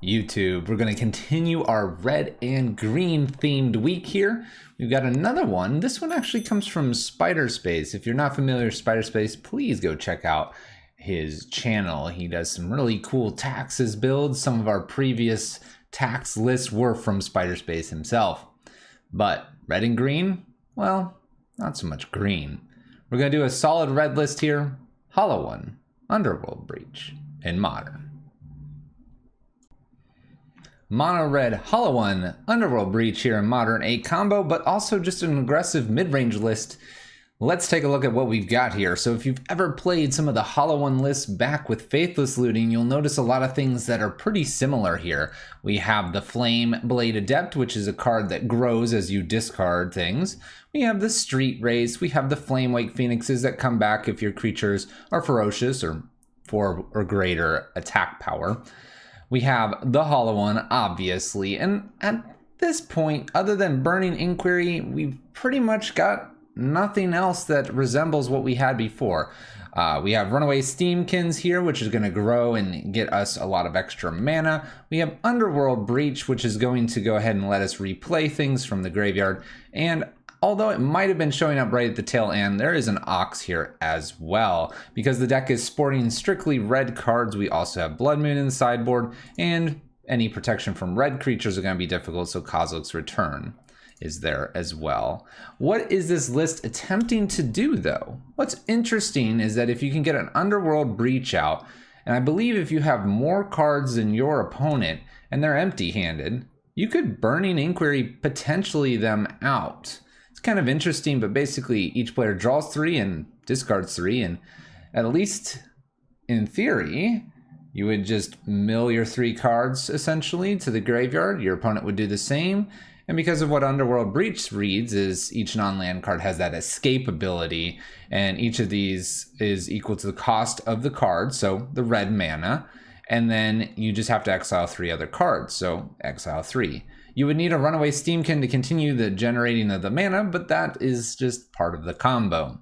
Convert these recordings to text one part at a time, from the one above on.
YouTube. We're going to continue our red and green themed week here. We've got another one. This one actually comes from Spiderspace. If you're not familiar with Spiderspace, please go check out his channel. He does some really cool taxes builds. Some of our previous tax lists were from Spiderspace himself. But red and green, well, not so much green. We're going to do a solid red list here. Hollow one, Underworld Breach, in Modern. Mono red, hollow one, Underworld Breach here in Modern, a combo, but also just an aggressive mid-range list. Let's take a look at what we've got here. So if you've ever played some of the hollow one lists back with Faithless Looting, you'll notice a lot of things that are pretty similar here. We have the Flame Blade Adept, which is a card that grows as you discard things. We have the Street Race. We have the Flame Wake Phoenixes that come back if your creatures are ferocious or 4 or greater attack power. We have the hollow one, obviously, and at this point, other than Burning Inquiry, we've pretty much got nothing else that resembles what we had before. We have Runaway Steamkins here, which is going to grow and get us a lot of extra mana. We have Underworld Breach, which is going to go ahead and let us replay things from the graveyard. And although it might have been showing up right at the tail end, there is an Ox here as well. Because the deck is sporting strictly red cards, we also have Blood Moon in the sideboard, and any protection from red creatures are going to be difficult, so Kozilek's Return is there as well. What is this list attempting to do, though? What's interesting is that if you can get an Underworld Breach out, and I believe if you have more cards than your opponent and they're empty-handed, you could Burning Inquiry potentially them out. It's kind of interesting, but basically each player draws 3 and discards 3, and at least in theory, you would just mill your 3 cards essentially to the graveyard. Your opponent would do the same. And because of what Underworld Breach reads is each non-land card has that escape ability, and each of these is equal to the cost of the card, so the red mana, and then you just have to exile 3 other cards, so exile 3. You would need a Runaway Steamkin to continue the generating of the mana, but that is just part of the combo.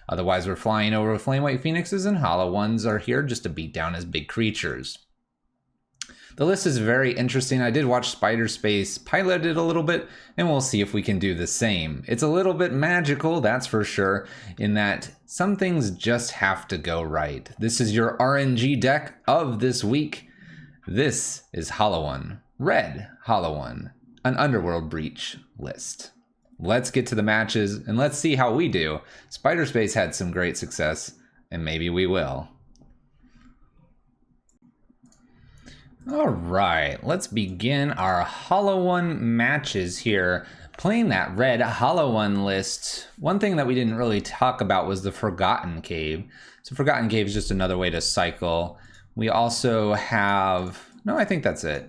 Otherwise, we're flying over with Flame White Phoenixes, and hollow ones are here just to beat down as big creatures. The list is very interesting. I did watch Spiderspace pilot it a little bit, and we'll see if we can do the same. It's a little bit magical, that's for sure, in that some things just have to go right. This is your RNG deck of this week. This is Hollow One, Red Hollow One, an Underworld Breach list. Let's get to the matches, and let's see how we do. Spiderspace had some great success, and maybe we will. All right, let's begin our Hollow One matches here. Playing that red Hollow One list, one thing that we didn't really talk about was the Forgotten Cave. So Forgotten Cave is just another way to cycle. We also have, no, I think that's it.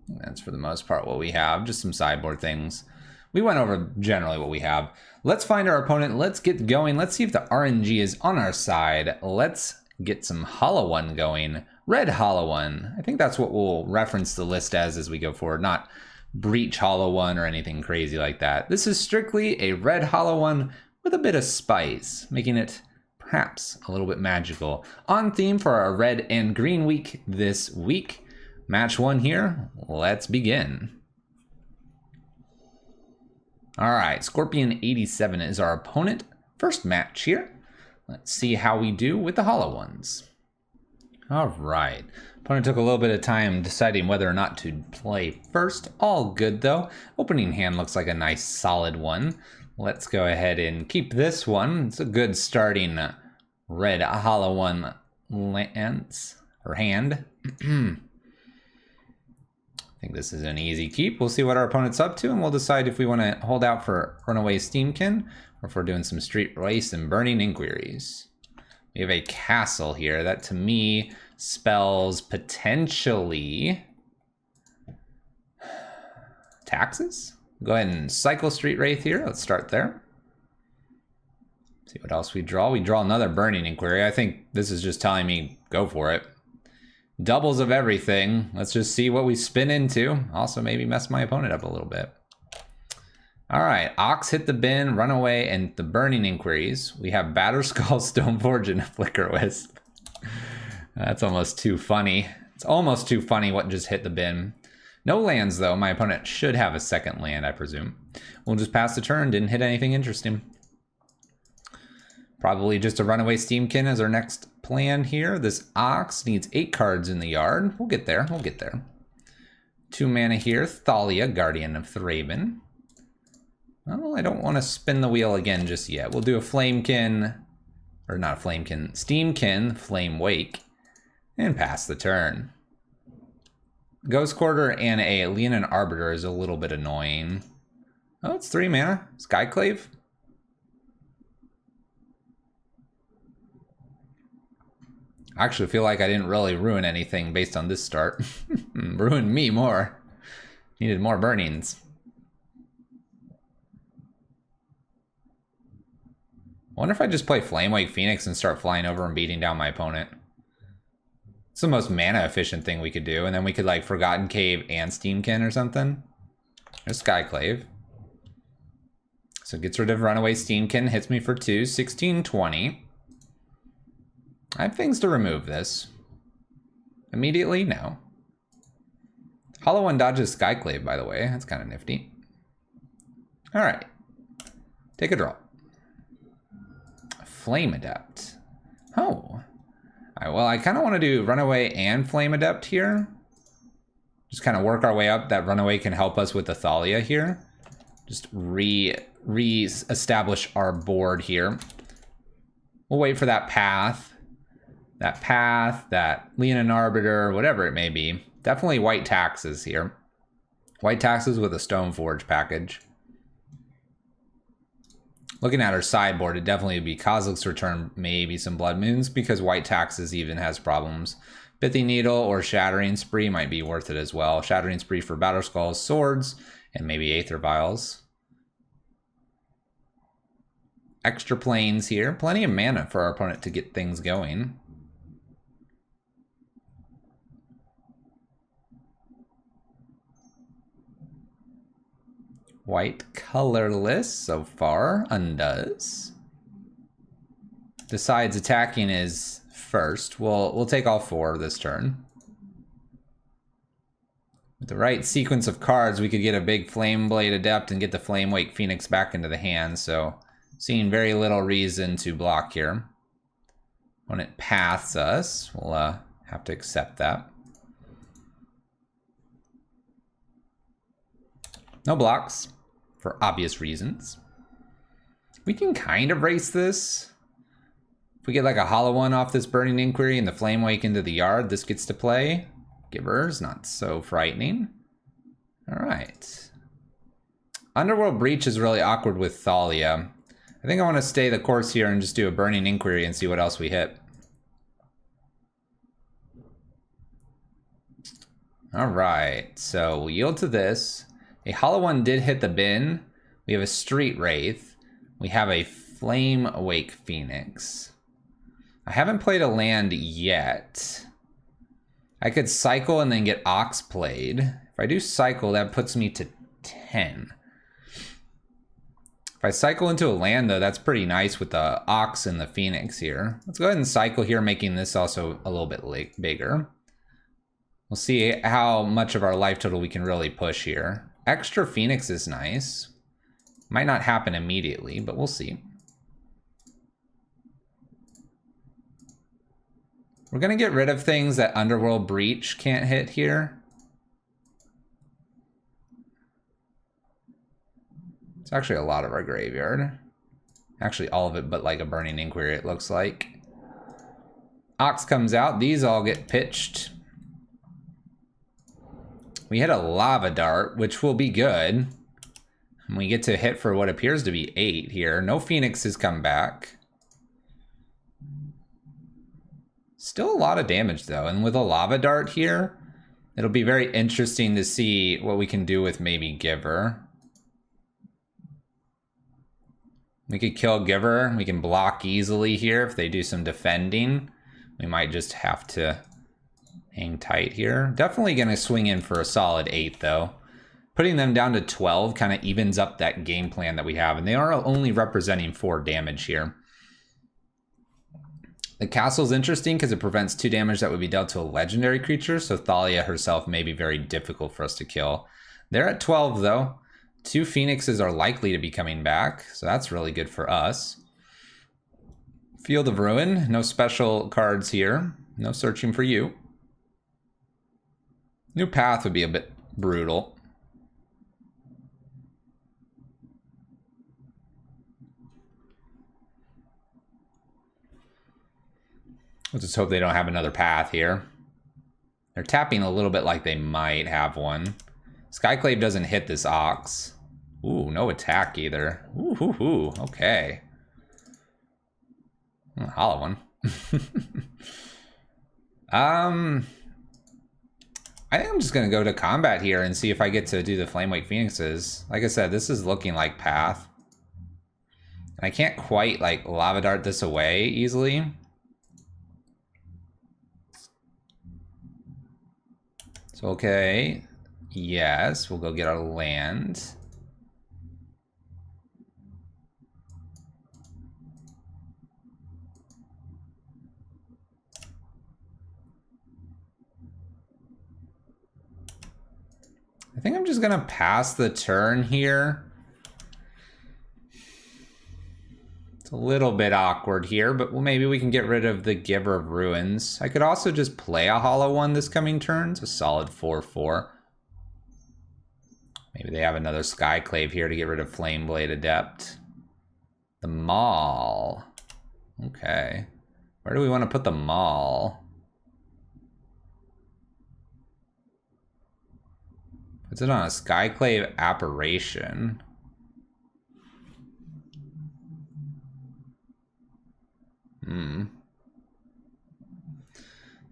That's for the most part what we have, just some sideboard things. We went over generally what we have. Let's find our opponent, let's get going. Let's see if the RNG is on our side. Let's get some Hollow One going. Red Hollow One. I think that's what we'll reference the list as we go forward, not Breach Hollow One or anything crazy like that. This is strictly a red Hollow One with a bit of spice, making it perhaps a little bit magical. On theme for our red and green week this week. Match 1 here. Let's begin. All right, Scorpion 87 is our opponent. First match here. Let's see how we do with the Hollow Ones. All right, opponent took a little bit of time deciding whether or not to play first. All good though. Opening hand looks like a nice solid one. Let's go ahead and keep this one. It's a good starting red Hollow One lance or hand. I think this is an easy keep. We'll see what our opponent's up to, and we'll decide if we want to hold out for Runaway Steamkin or if we're doing some Street Race and Burning Inquiries. We have a castle here. That to me spells potentially taxes. Go ahead and cycle Street Wraith here. Let's start there. See what else we draw. We draw another Burning Inquiry. I think this is just telling me go for it. Doubles of everything. Let's just see what we spin into. Also maybe mess my opponent up a little bit. All right, Ox hit the bin, Runaway, and the Burning Inquiries. We have Batterskull, Stoneforge, and a Flicker Wisp. That's almost too funny. It's almost too funny what just hit the bin. No lands, though. My opponent should have a second land, I presume. We'll just pass the turn. Didn't hit anything interesting. Probably just a runaway Steamkin as our next plan here. This Ox needs 8 cards in the yard. We'll get there. We'll get there. 2 mana here. Thalia, Guardian of Thraben. Well, I don't want to spin the wheel again just yet. We'll do a Flamekin, or not a Flamekin, Steamkin, Flame Wake, and pass the turn. Ghost Quarter and a Leonin Arbiter is a little bit annoying. Oh, it's 3 mana. Skyclave. I actually feel like I didn't really ruin anything based on this start. Ruined me more. Needed more burnings. Wonder if I just play Flamewake Phoenix and start flying over and beating down my opponent. It's the most mana efficient thing we could do. And then we could like Forgotten Cave and Steamkin or something. There's Skyclave. So it gets rid of Runaway Steamkin, hits me for 2, 16, 20. I have things to remove this. Immediately? No. Hollow One dodges Skyclave, by the way. That's kind of nifty. Alright. Take a draw. Flame Adept. Oh. Alright, well, I kind of want to do Runaway and Flame Adept here. Just kind of work our way up. That Runaway can help us with the Thalia here. Just re-establish our board here. We'll wait for that path. That Leonin Arbiter, whatever it may be. Definitely White Taxes here. White Taxes with a Stoneforge package. Looking at our sideboard, it definitely would be Kozilek's Return, maybe some Blood Moons, because White Taxes even has problems. Pithy Needle or Shattering Spree might be worth it as well. Shattering Spree for Battle Skulls, Swords, and maybe Aether Vials. Extra planes here. Plenty of mana for our opponent to get things going. White colorless so far. Undoes. Decides attacking is first. We'll take all 4 this turn. With the right sequence of cards, we could get a big Flame Blade Adept and get the Flamewake Phoenix back into the hand. So, seeing very little reason to block here. When it paths us, we'll have to accept that. No blocks, for obvious reasons. We can kind of race this. If we get like a hollow one off this Burning Inquiry and the Flame Wake into the yard, this gets to play. Giver's not so frightening. All right. Underworld Breach is really awkward with Thalia. I think I want to stay the course here and just do a Burning Inquiry and see what else we hit. All right, so we'll yield to this. A hollow one did hit the bin. We have a Street Wraith. We have a Flame Wake Phoenix. I haven't played a land yet. I could cycle and then get Ox played. If I do cycle, that puts me to 10. If I cycle into a land, though, that's pretty nice with the Ox and the Phoenix here. Let's go ahead and cycle here, making this also a little bit bigger. We'll see how much of our life total we can really push here. Extra Phoenix is nice. Might not happen immediately, but we'll see. We're going to get rid of things that Underworld Breach can't hit here. It's actually a lot of our graveyard. Actually all of it, but like a Burning Inquiry it looks like. Ox comes out. These all get pitched. We hit a Lava Dart, which will be good. And we get to hit for what appears to be 8 here. No Phoenixes come back. Still a lot of damage, though. And with a Lava Dart here, it'll be very interesting to see what we can do with maybe Giver. We could kill Giver. We can block easily here if they do some defending. We might just have to hang tight here. Definitely going to swing in for a solid 8, though. Putting them down to 12 kind of evens up that game plan that we have. And they are only representing 4 damage here. The castle's interesting because it prevents 2 damage that would be dealt to a legendary creature, so Thalia herself may be very difficult for us to kill. They're at 12 though. 2 Phoenixes are likely to be coming back, so that's really good for us. Field of Ruin, no special cards here. No searching for you. New Path would be a bit brutal. Let's just hope they don't have another path here. They're tapping a little bit like they might have one. Skyclave doesn't hit this Ox. Ooh, no attack either. Ooh, okay. Hollow one. I think I'm just gonna go to combat here and see if I get to do the Flamewake Phoenixes. Like I said, this is looking like path. And I can't quite like Lava Dart this away easily. So okay, yes, we'll go get our land. I think I'm just gonna pass the turn here. It's a little bit awkward here, but maybe we can get rid of the Giver of Ruins. I could also just play a Hollow one this coming turn. It's a solid 4/4. Maybe they have another Skyclave here to get rid of Flameblade Adept. The Maul. Okay. Where do we want to put the Maul? Puts it on a Skyclave Apparition.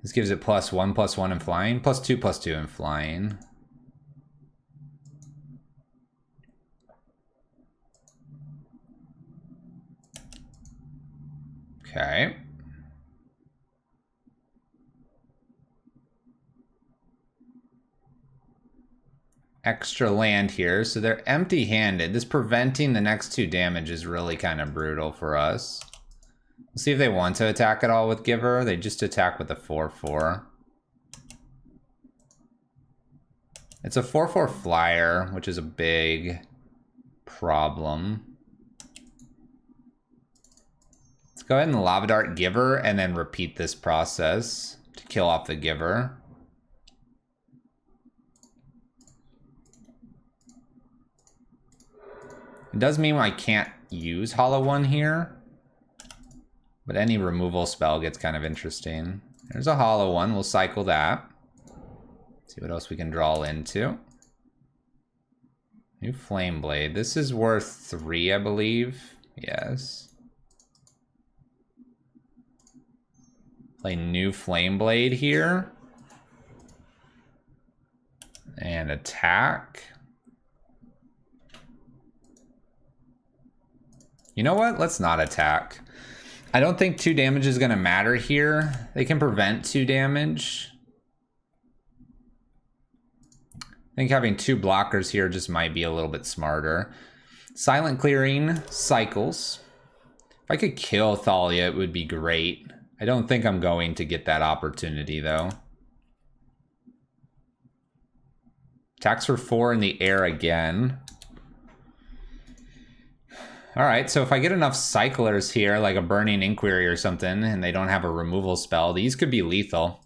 This gives it +1/+1 in flying, +2/+2 in flying. Okay. Extra land here, so they're empty-handed. This preventing the next 2 damage is really kind of brutal for us. We'll see if they want to attack at all with Giver. They just attack with a 4/4. It's a 4/4 flyer, which is a big problem. Let's go ahead and Lava Dart Giver and then repeat this process to kill off the Giver. It does mean I can't use Hollow one here, but any removal spell gets kind of interesting. There's a Hollow one, we'll cycle that. See what else we can draw into. New Flameblade, this is worth 3, I believe. Yes. Play new Flameblade here. And attack. You know what? Let's not attack. I don't think 2 damage is going to matter here. They can prevent 2 damage. I think having 2 blockers here just might be a little bit smarter. Silent Clearing cycles. If I could kill Thalia, it would be great. I don't think I'm going to get that opportunity, though. Attacks for 4 in the air again. Alright, so if I get enough cyclers here, like a Burning Inquiry or something, and they don't have a removal spell, these could be lethal.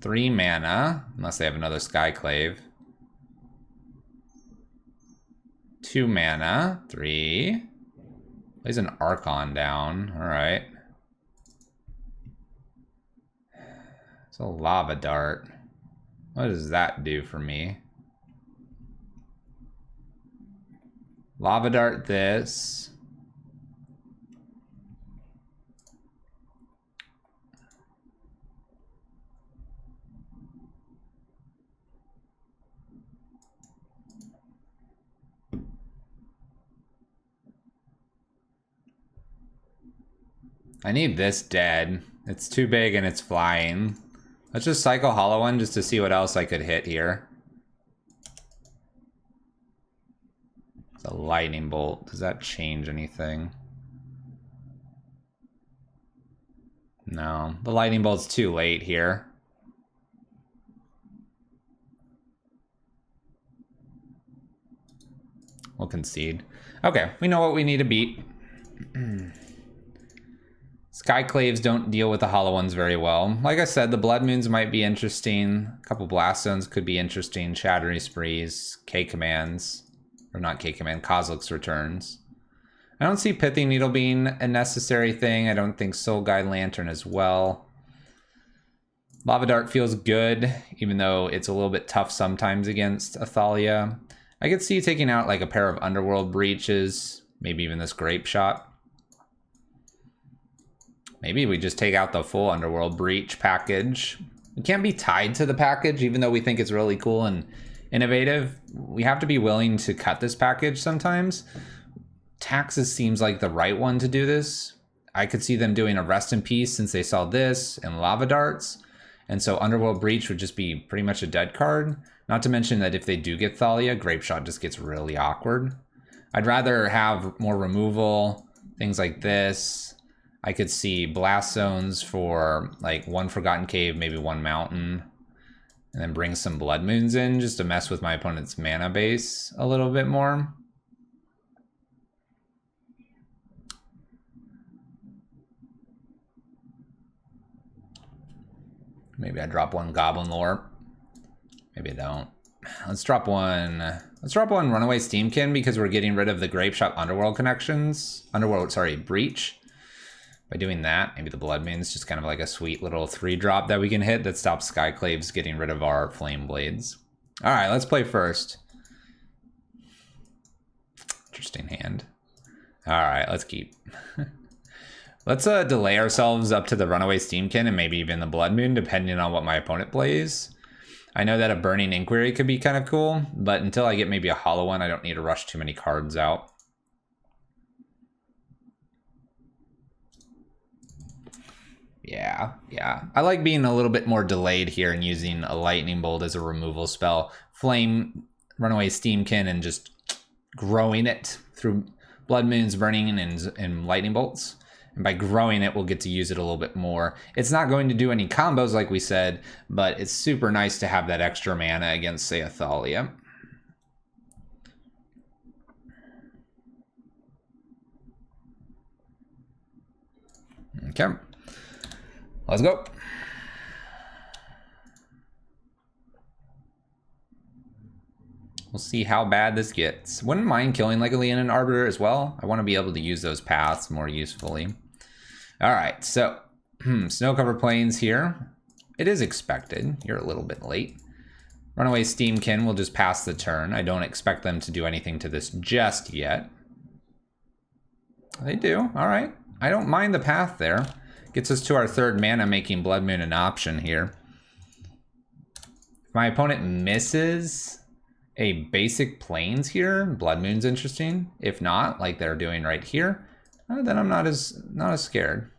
3 mana, unless they have another Skyclave. 2 mana, 3. Plays an Archon down, alright. It's a Lava Dart. What does that do for me? Lava Dart this. I need this dead. It's too big and it's flying. Let's just cycle Hollow one just to see what else I could hit here. It's a lightning bolt. Does that change anything? No, the lightning bolt's too late here. We'll concede. Okay, we know what we need to beat. Skyclaves don't deal with the hollow ones very well. Like I said, the Blood Moons might be interesting. A couple Blast Zones could be interesting. Shattering Sprees, K-Commands. Or not K-Command, Kozilek's Returns. I don't see Pithing Needle being a necessary thing. I don't think Soul Guide Lantern as well. Lava Dart feels good, even though it's a little bit tough sometimes against Athalia. I could see taking out like a pair of Underworld Breaches, maybe even this Grape Shot. Maybe we just take out the full Underworld Breach package. We can't be tied to the package, even though we think it's really cool and innovative. We have to be willing to cut this package sometimes. Taxes seems like the right one to do this. I could see them doing a Rest in Peace since they saw this and Lava Darts. And so Underworld Breach would just be pretty much a dead card. Not to mention that if they do get Thalia, Grape Shot just gets really awkward. I'd rather have more removal, things like this. I could see Blast Zones for like one Forgotten Cave, maybe one Mountain. And then bring some Blood Moons in just to mess with my opponent's mana base a little bit more. Maybe I drop one Goblin Lore. Maybe I don't. Let's drop one Runaway Steamkin because we're getting rid of the Grape Shot Underworld connections. Breach. By doing that, maybe the Blood Moon's just kind of like a sweet little 3-drop that we can hit that stops Skyclaves getting rid of our Flame Blades. Alright, let's play first. Interesting hand. Alright, let's keep. Let's delay ourselves up to the Runaway Steamkin and maybe even the Blood Moon, depending on what my opponent plays. I know that a Burning Inquiry could be kind of cool, but until I get maybe a hollow one, I don't need to rush too many cards out. Yeah. I like being a little bit more delayed here and using a Lightning Bolt as a removal spell. Flame Runaway Steamkin and just growing it through Blood Moons, Burning, and Lightning Bolts. And by growing it, we'll get to use it a little bit more. It's not going to do any combos like we said, but it's super nice to have that extra mana against, say, Athalia. Okay. Let's go. We'll see how bad this gets. Wouldn't mind killing like a Leonin Arbiter as well. I want to be able to use those paths more usefully. All right, so Snow Covered Plains here. It is expected. You're a little bit late. Runaway Steamkin will just pass the turn. I don't expect them to do anything to this just yet. They do. All right. I don't mind the path there. Gets us to our 3rd mana, making Blood Moon an option here. If my opponent misses a basic Plains here, Blood Moon's interesting. If not, like they're doing right here, then I'm not as scared.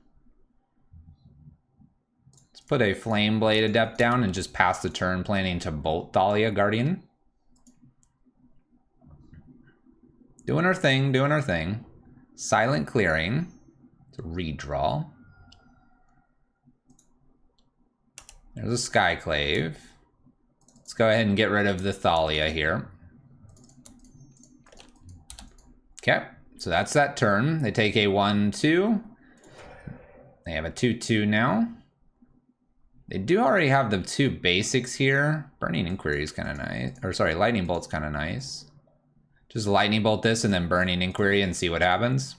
Let's put a Flame Blade Adept down and just pass the turn, planning to bolt Thalia Guardian. Doing our thing. Silent Clearing. It's a redraw. There's a Skyclave. Let's go ahead and get rid of the Thalia here. Okay, so that's that turn. They take a 1-2. They have a 2-2 now. They do already have the 2 basics here. Burning Inquiry is kind of nice. Or sorry, Lightning Bolt's kind of nice. Just Lightning Bolt this and then Burning Inquiry and see what happens.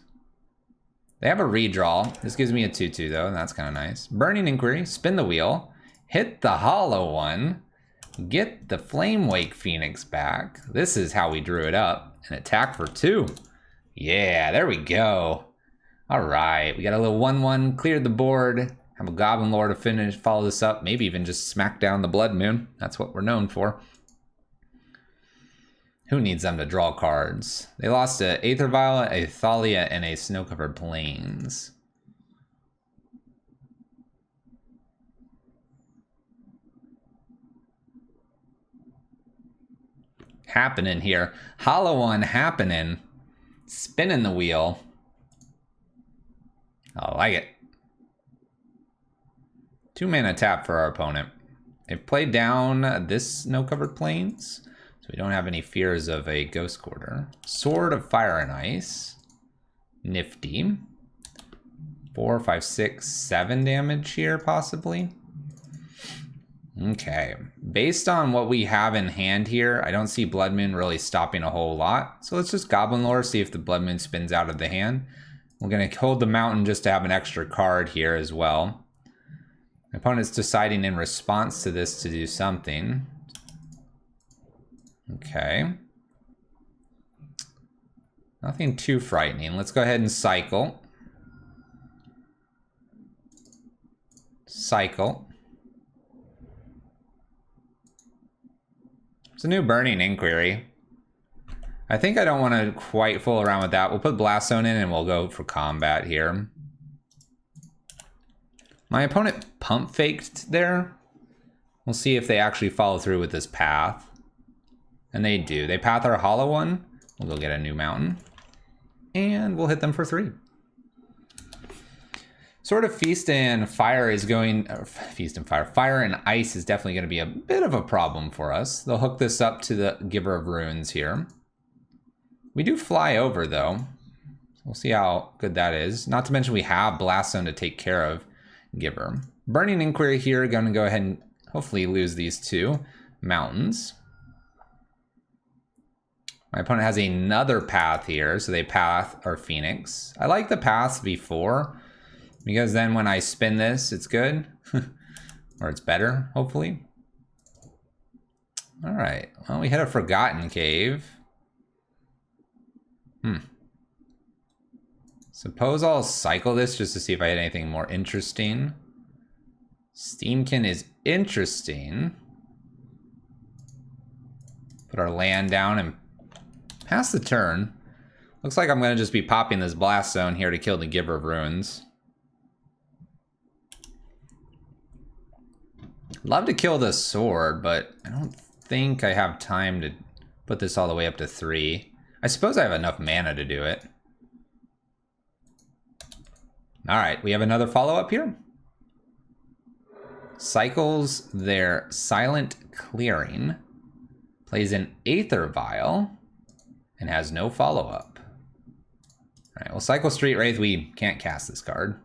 They have a redraw. This gives me a 2-2 though, and that's kind of nice. Burning Inquiry, spin the wheel. Hit the hollow one, get the Flame Wake Phoenix back. This is how we drew it up. And attack for 2. Yeah, there we go. All right, we got a little 1-1, cleared the board. Have a Goblin Lore to follow this up. Maybe even just smack down the Blood Moon. That's what we're known for. Who needs them to draw cards? They lost a Aether Vial, a Thalia, and a Snow Covered Plains. Happening here. Hollow one happening. Spinning the wheel. I like it. 2 mana tap for our opponent. They played down this no-covered plains, so we don't have any fears of a Ghost Quarter. Sword of Fire and Ice. Nifty. 4, 5, 6, 7 damage here, possibly. Okay. Based on what we have in hand here, I don't see Blood Moon really stopping a whole lot. So let's just Goblin Lore, see if the Blood Moon spins out of the hand. We're going to hold the Mountain just to have an extra card here as well. My opponent's deciding in response to this to do something. Okay. Nothing too frightening. Let's go ahead and cycle. Cycle. It's a new Burning Inquiry. I think I don't want to quite fool around with that. We'll put Blast Zone in and we'll go for combat here. My opponent pump faked there. We'll see if they actually follow through with this path. And they do. They path our Hollow One. We'll go get a new Mountain. And we'll hit them for 3. Sort of Feast and Fire is going... Feast and Fire. Fire and Ice is definitely going to be a bit of a problem for us. They'll hook this up to the Giver of Runes here. We do fly over, though. We'll see how good that is. Not to mention we have Blast Zone to take care of Giver. Burning Inquiry here. Going to go ahead and hopefully lose these 2 mountains. My opponent has another path here, so they path our Phoenix. I like the paths before, because then when I spin this, it's good. Or it's better, hopefully. All right, well, we hit a Forgotten Cave. Suppose I'll cycle this just to see if I hit anything more interesting. Steamkin is interesting. Put our land down and pass the turn. Looks like I'm going to just be popping this Blast Zone here to kill the Giver of Runes. Love to kill this sword, but I don't think I have time to put this all the way up to 3. I suppose I have enough mana to do it. All right, we have another follow-up here. Cycles their Silent Clearing. Plays an Aether Vial. And has no follow-up. All right, we'll cycle Street Wraith. We can't cast this card.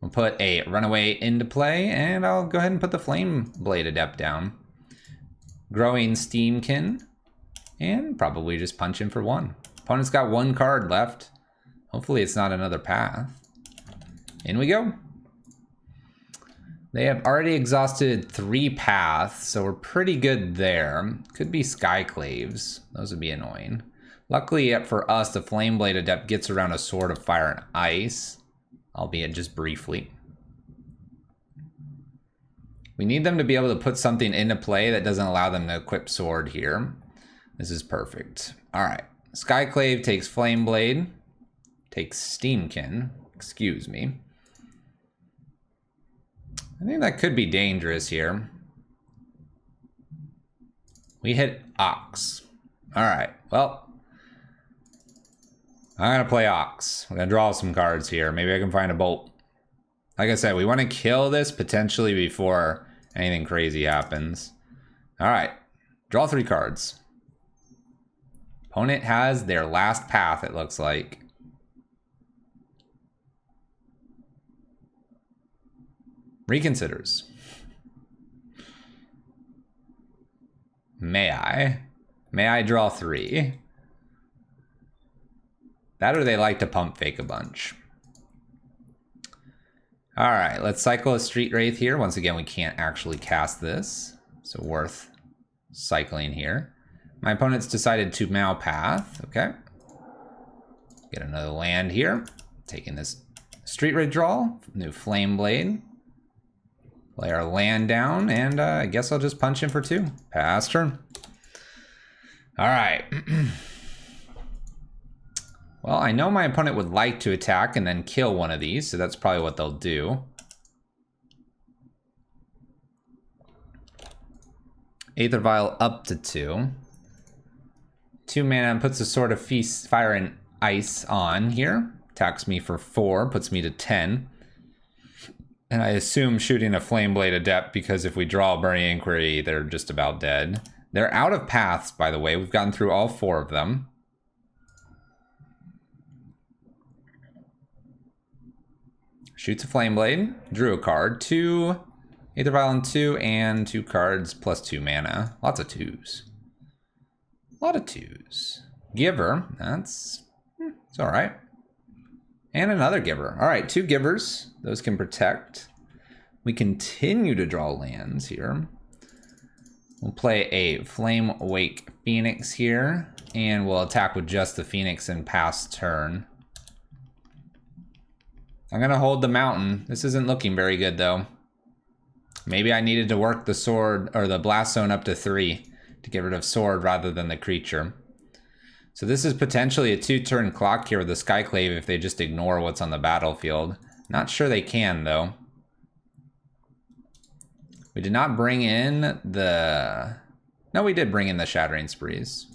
We'll put a Runaway into play, and I'll go ahead and put the Flame Blade Adept down. Growing Steamkin, and probably just punch in for 1. Opponent's got 1 card left. Hopefully it's not another path. In we go. They have already exhausted 3 paths, so we're pretty good there. Could be Skyclaves. Those would be annoying. Luckily for us, the Flame Blade Adept gets around a Sword of Fire and Ice, albeit just briefly. We need them to be able to put something into play that doesn't allow them to equip Sword here. This is perfect. All right. Skyclave takes Flame Blade. Takes Steamkin. Excuse me. I think that could be dangerous here. We hit Ox. All right, well, I'm gonna play Ox. We're gonna draw some cards here. Maybe I can find a Bolt. Like I said, we want to kill this potentially before anything crazy happens. All right, draw 3 cards. Opponent has their last path, it looks like. Reconsiders. May I draw 3? That or they like to pump fake a bunch. All right, let's cycle a Street Wraith here. Once again, we can't actually cast this, so worth cycling here. My opponent's decided to Mao path, okay. Get another land here. Taking this Street Wraith draw, new Flame Blade. Play our land down, and I guess I'll just punch in for 2. Pass turn. All right. Well, I know my opponent would like to attack and then kill one of these, so that's probably what they'll do. Aether Vial up to 2. 2 mana and puts a Sword of Feast, Fire and Ice on here. Attacks me for 4, puts me to 10. And I assume shooting a Flame Blade Adept, because if we draw a Burning Inquiry, they're just about dead. They're out of paths, by the way. We've gotten through all 4 of them. Shoots a Flame Blade. Drew a card. 2 Aether Vial and 2, and 2 cards plus 2 mana. Lots of 2s. A lot of 2s. Giver. It's alright. And another giver. Alright, 2 givers. Those can protect. We continue to draw lands here. We'll play a Flame Wake Phoenix here. And we'll attack with just the Phoenix and pass turn. I'm going to hold the mountain. This isn't looking very good though. Maybe I needed to work the sword or the blast zone up to 3 to get rid of sword rather than the creature. So this is potentially a 2-turn clock here with the Skyclave if they just ignore what's on the battlefield. Not sure they can, though. We did not bring in the... No, we did bring in the Shattering Sprees.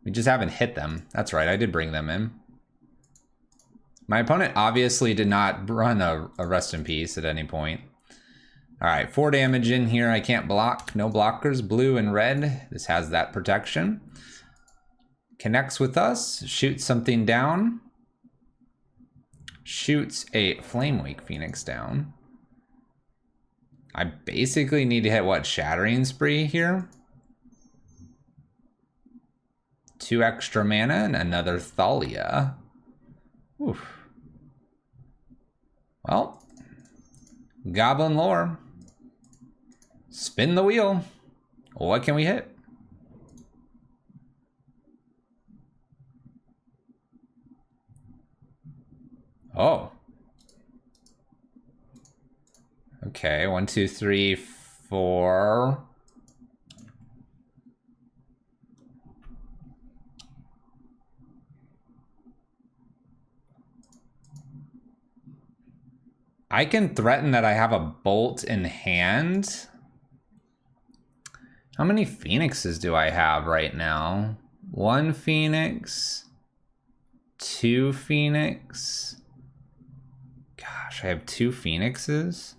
We just haven't hit them. That's right, I did bring them in. My opponent obviously did not run a Rest in Peace at any point. Alright, 4 damage in here. I can't block. No blockers. Blue and red. This has that protection. Connects with us. Shoots something down. Shoots a Flame Wake Phoenix down. I basically need to hit, what, Shattering Spree here? 2 extra mana and another Thalia. Oof. Well, Goblin Lore. Spin the wheel. What can we hit? Oh. Okay, 1, 2, 3, 4. I can threaten that I have a bolt in hand. How many Phoenixes do I have right now? 1 Phoenix. 2 Phoenix. Gosh, I have 2 Phoenixes?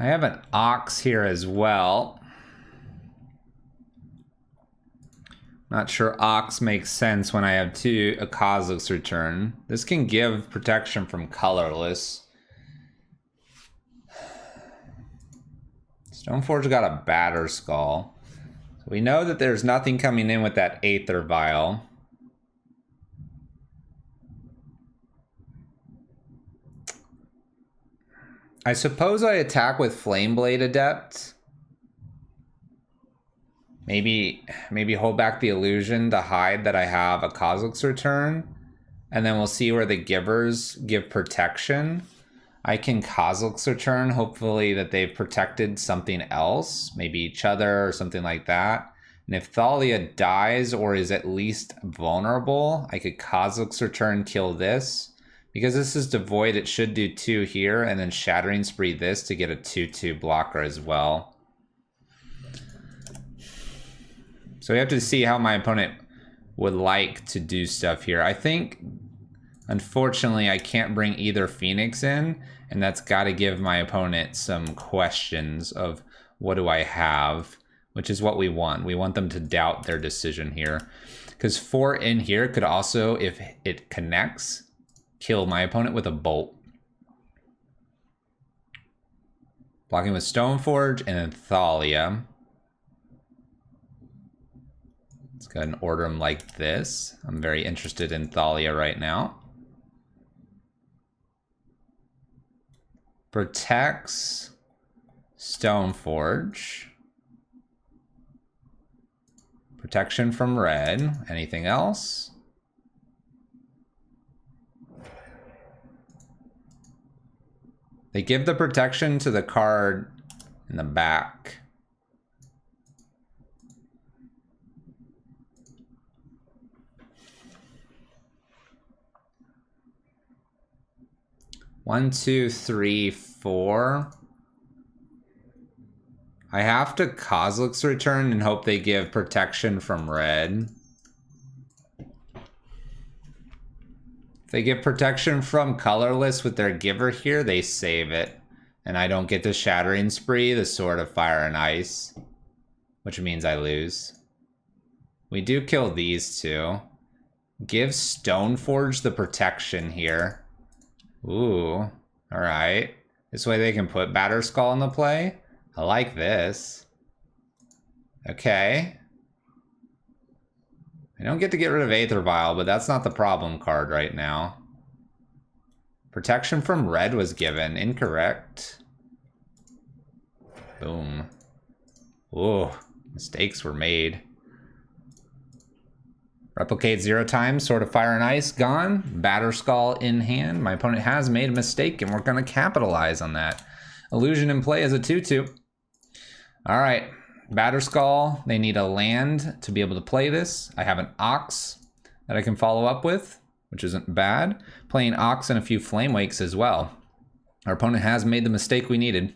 I have an Ox here as well. Not sure Ox makes sense when I have a Kozilek's Return. This can give protection from colorless. Stoneforge got a Batter Skull. So we know that there's nothing coming in with that Aether Vial. I suppose I attack with Flameblade Adept. Maybe hold back the illusion to hide that I have a Kozilek's Return. And then we'll see where the givers give protection. I can Kozilek's Return, hopefully that they've protected something else. Maybe each other or something like that. And if Thalia dies or is at least vulnerable, I could Kozilek's Return, kill this. Because this is devoid, it should do 2 here, and then Shattering Spree this to get a 2/2 blocker as well. So we have to see how my opponent would like to do stuff here. I think, unfortunately, I can't bring either Phoenix in, and that's got to give my opponent some questions of what do I have, which is what we want. We want them to doubt their decision here. Because 4 in here could also, if it connects, kill my opponent with a bolt. Blocking with Stoneforge and then Thalia. Let's go ahead and order them like this. I'm very interested in Thalia right now. Protects Stoneforge. Protection from red. Anything else? They give the protection to the card in the back. 1, 2, 3, 4. I have to Kozilek's Return and hope they give protection from red. If they give protection from colorless with their giver here, they save it. And I don't get the Shattering Spree, the Sword of Fire and Ice. Which means I lose. We do kill these two. Give Stoneforge the protection here. Ooh, alright. This way they can put Batterskull into play. I like this. Okay. I don't get to get rid of Aether Vial, but that's not the problem card right now. Protection from red was given. Incorrect. Boom. Ooh, mistakes were made. Replicate 0 times, Sword of Fire and Ice, gone. Batterskull in hand. My opponent has made a mistake, and we're going to capitalize on that. Illusion in play as a 2-2. All right, Batterskull, they need a land to be able to play this. I have an Ox that I can follow up with, which isn't bad. Playing Ox and a few Flame Wakes as well. Our opponent has made the mistake we needed.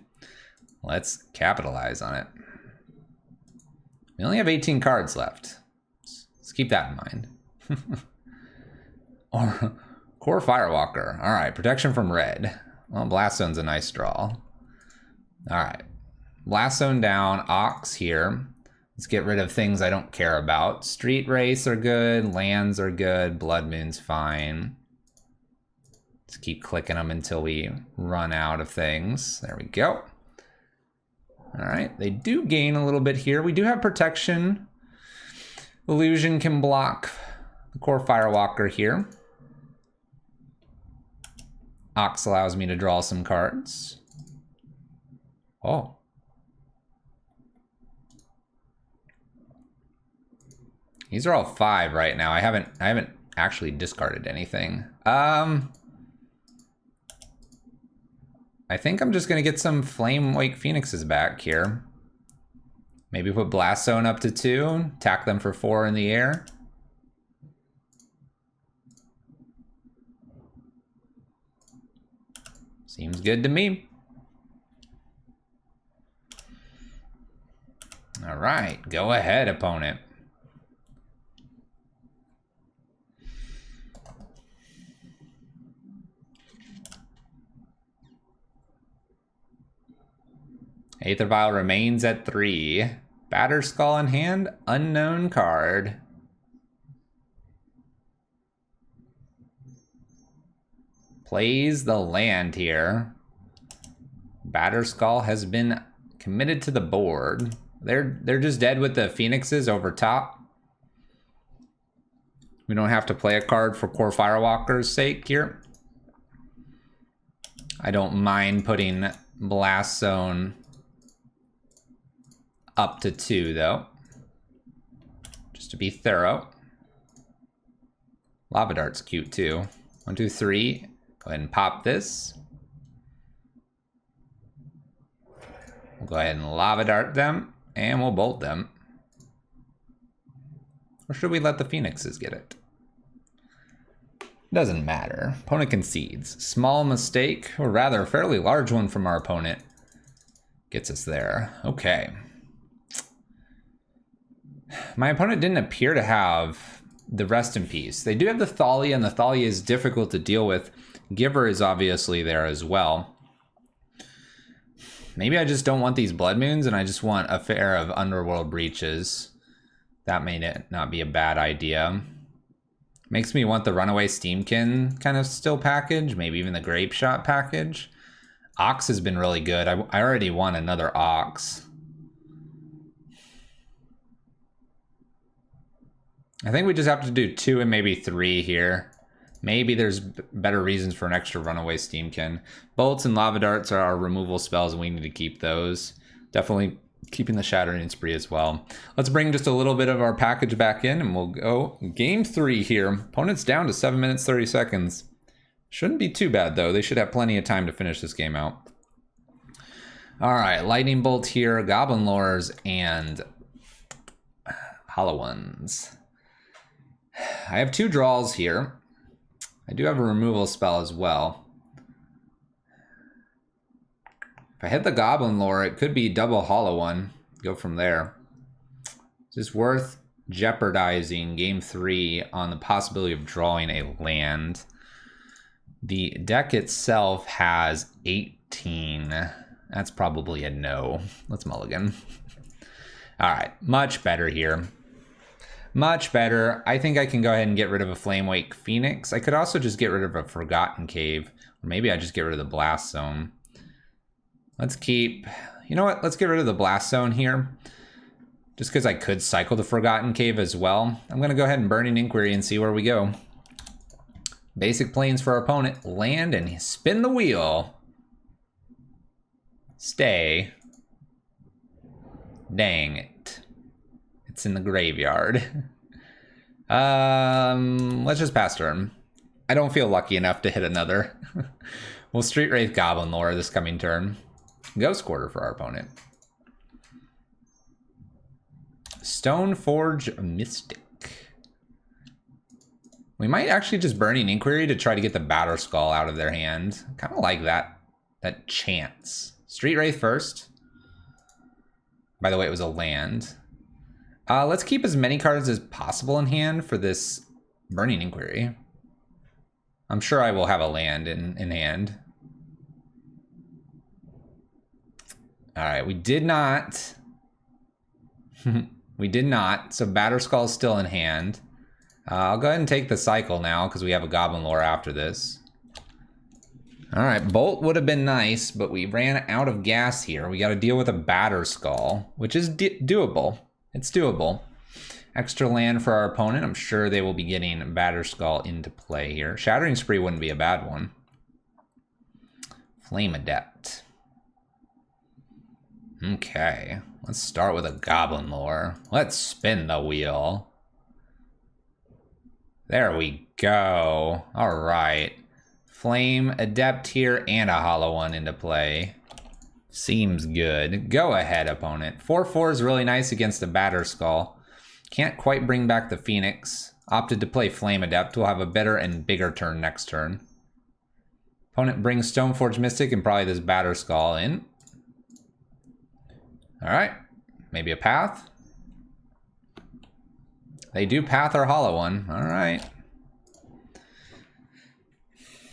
Let's capitalize on it. We only have 18 cards left. Let's keep that in mind. Or Core Firewalker. All right, protection from red. Well, Blast Zone's a nice draw. All right, Blast Zone down, Ox here. Let's get rid of things I don't care about. Street Race are good, lands are good, Blood Moon's fine. Let's keep clicking them until we run out of things. There we go. All right, they do gain a little bit here. We do have protection. Illusion can block the Core Firewalker here. Ox allows me to draw some cards. Oh. These are all 5 right now. I haven't actually discarded anything. I think I'm just gonna get some Flame Wake Phoenixes back here. Maybe put Blast Zone up to 2, attack them for 4 in the air. Seems good to me. All right, go ahead, opponent. Aether Vial remains at 3. Batterskull in hand, unknown card. Plays the land here. Batterskull has been committed to the board. They're just dead with the Phoenixes over top. We don't have to play a card for Core Firewalker's sake here. I don't mind putting Blast Zone up to 2 though, just to be thorough. Lava Dart's cute too. 1, 2, 3. Go ahead and pop this. We'll go ahead and Lava Dart them, and we'll bolt them. Or should we let the Phoenixes get it? Doesn't matter. Opponent concedes. Small mistake, or rather a fairly large one from our opponent, gets us there. Okay. My opponent didn't appear to have the Rest in Peace. They do have the Thalia, and the Thalia is difficult to deal with. Giver is obviously there as well. Maybe I just don't want these Blood Moons, and I just want a pair of Underworld Breaches. That may not be a bad idea. Makes me want the Runaway Steamkin kind of still package, maybe even the Grape Shot package. Ox has been really good. I already want another Ox. I think we just have to do 2 and maybe 3 here. Maybe there's better reasons for an extra Runaway Steamkin. Bolts and Lava Darts are our removal spells, and we need to keep those. Definitely keeping the Shattering Spree as well. Let's bring just a little bit of our package back in, and we'll go game 3 here. Opponent's down to 7 minutes, 30 seconds. Shouldn't be too bad, though. They should have plenty of time to finish this game out. All right, Lightning Bolt here, Goblin Lores, and Hollow Ones. I have 2 draws here. I do have a removal spell as well. If I hit the Goblin Lore, it could be double Hollow One. Go from there. Is this worth jeopardizing game 3 on the possibility of drawing a land? The deck itself has 18. That's probably a no. Let's mulligan. All right, much better here. Much better. I think I can go ahead and get rid of a Flamewake Phoenix. I could also just get rid of a Forgotten Cave. Or maybe I just get rid of the Blast Zone. Let's keep... You know what? Let's get rid of the Blast Zone here. Just because I could cycle the Forgotten Cave as well. I'm going to go ahead and Burning Inquiry and see where we go. Basic Plains for our opponent. Land and spin the wheel. Stay. Dang it. It's in the graveyard. Let's just pass turn. I don't feel lucky enough to hit another. We'll Street Wraith Goblin Lore this coming turn. Ghost Quarter for our opponent. Stoneforge Mystic. We might actually just Burning Inquiry to try to get the Batterskull out of their hand. Kind of like that chance. Street Wraith first. By the way, it was a land. Let's keep as many cards as possible in hand for this Burning Inquiry. I'm sure I will have a land in hand. All right, we did not. We did not, so Batterskull is still in hand. I'll go ahead and take the cycle now because we have a Goblin Lore after this. All right, Bolt would have been nice, but we ran out of gas here. We got to deal with a Batterskull, which is doable. It's doable. Extra land for our opponent. I'm sure they will be getting Batterskull into play here. Shattering Spree wouldn't be a bad one. Flame Adept. Okay, let's start with a Goblin Lore. Let's spin the wheel. There we go. All right. Flame Adept here and a Hollow One into play. Seems good. Go ahead, opponent. 4/4 is really nice against the Batterskull. Can't quite bring back the Phoenix. Opted to play Flame Adept. We'll have a better and bigger turn next turn. Opponent brings Stoneforge Mystic and probably this Batterskull in. All right. Maybe a path. They do path our Hollow One. All right.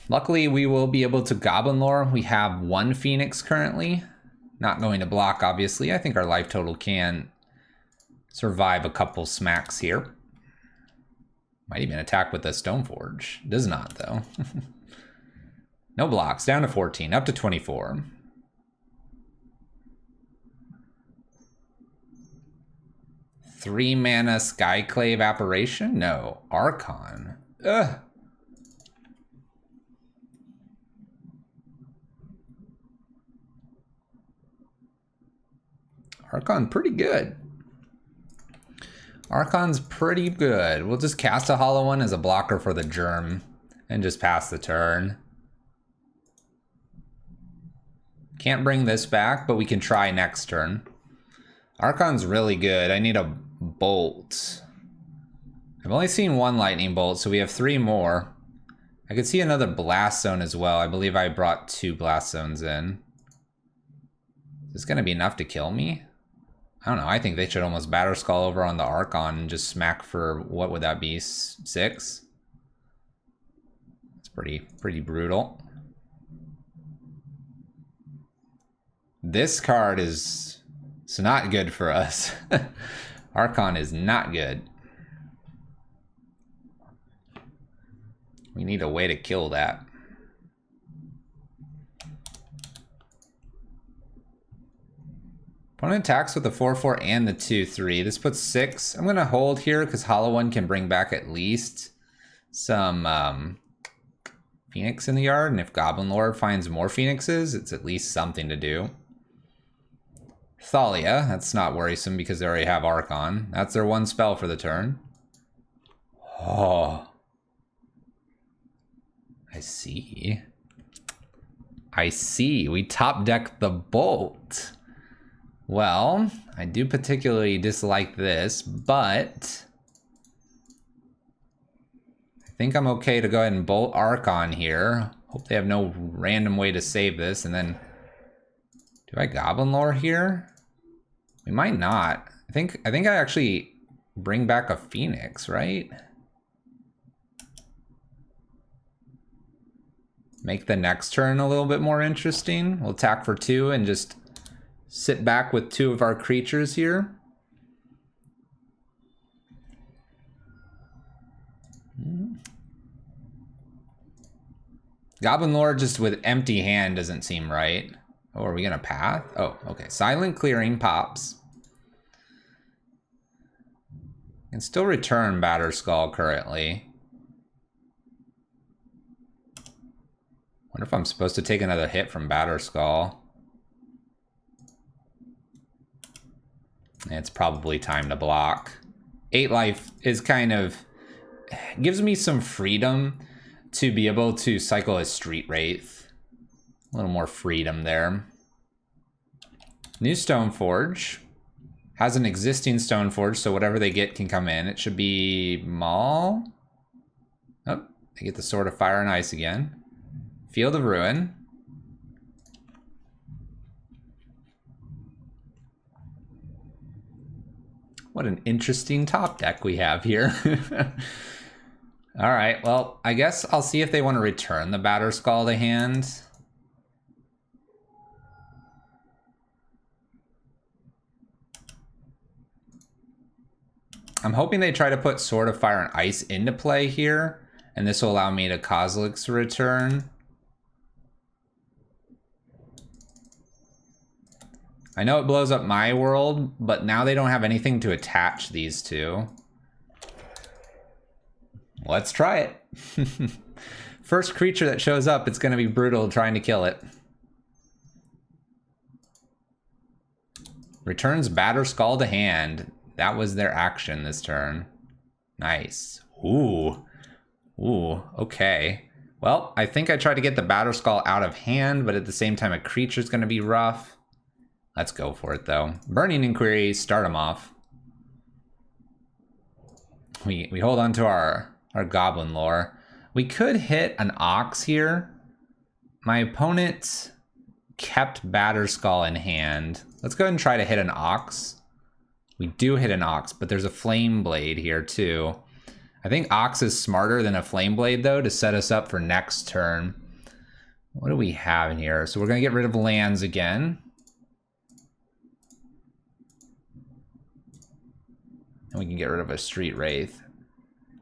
Luckily, we will be able to Goblin Lore. We have 1 Phoenix currently. Not going to block, obviously. I think our life total can survive a couple smacks here. Might even attack with the Stoneforge. Does not, though. No blocks. Down to 14. Up to 24. Three mana Skyclave Apparition? No. Archon. Ugh. Archon pretty good. Archon's pretty good. We'll just cast a Hollow One as a blocker for the Germ and just pass the turn. Can't bring this back, but we can try next turn. Archon's really good. I need a Bolt. I've only seen 1 Lightning Bolt, so we have 3 more. I could see another Blast Zone as well. I believe I brought 2 Blast Zones in. Is this going to be enough to kill me? I don't know. I think they should almost Batterskull over on the Archon and just smack for, what would that be, 6? It's pretty brutal. This card is... It's not good for us. Archon is not good. We need a way to kill that. Opponent attacks with the 4/4 and the 2/3. This puts 6. I'm going to hold here because Hollow One can bring back at least some Phoenix in the yard. And if Goblin Lore finds more Phoenixes, it's at least something to do. Thalia, that's not worrisome because they already have Archon. That's their 1 spell for the turn. Oh. I see. I see. We top deck the Bolt. Well, I do particularly dislike this, but I think I'm okay to go ahead and Bolt Archon here. Hope they have no random way to save this and then Do I Goblin Lore here? We might not. I think I actually bring back a Phoenix, right? Make the next turn a little bit more interesting. We'll attack for 2 and just sit back with 2 of our creatures here. Goblin Lore just with empty hand doesn't seem right. Oh, are we gonna path? Oh, okay. Silent Clearing pops. Can still return Batterskull currently. Wonder if I'm supposed to take another hit from Batterskull. It's probably time to block. 8 life is kind of... gives me some freedom to be able to cycle a Street Wraith. A little more freedom there. New Stoneforge. Has an existing Stoneforge, so whatever they get can come in. It should be Maul. Oh, they get the Sword of Fire and Ice again. Field of Ruin. What an interesting top deck we have here. All right, well, I guess I'll see if they want to return the Batterskull to hand. I'm hoping they try to put Sword of Fire and Ice into play here, and this will allow me to Kozilek's return. I know it blows up my world, but now they don't have anything to attach these to. Let's try it. First creature that shows up, it's going to be brutal trying to kill it. Returns Batterskull to hand. That was their action this turn. Nice. Ooh. Ooh, okay. Well, I think I tried to get the Batterskull out of hand, but at the same time, a creature's going to be rough. Let's go for it, though. Burning Inquiry, start them off. We hold on to our Goblin Lore. We could hit an Ox here. My opponent kept Batterskull in hand. Let's go ahead and try to hit an Ox. We do hit an Ox, but there's a Flame Blade here, too. I think Ox is smarter than a Flame Blade, though, to set us up for next turn. What do we have in here? So we're going to get rid of lands again. And we can get rid of a Street Wraith.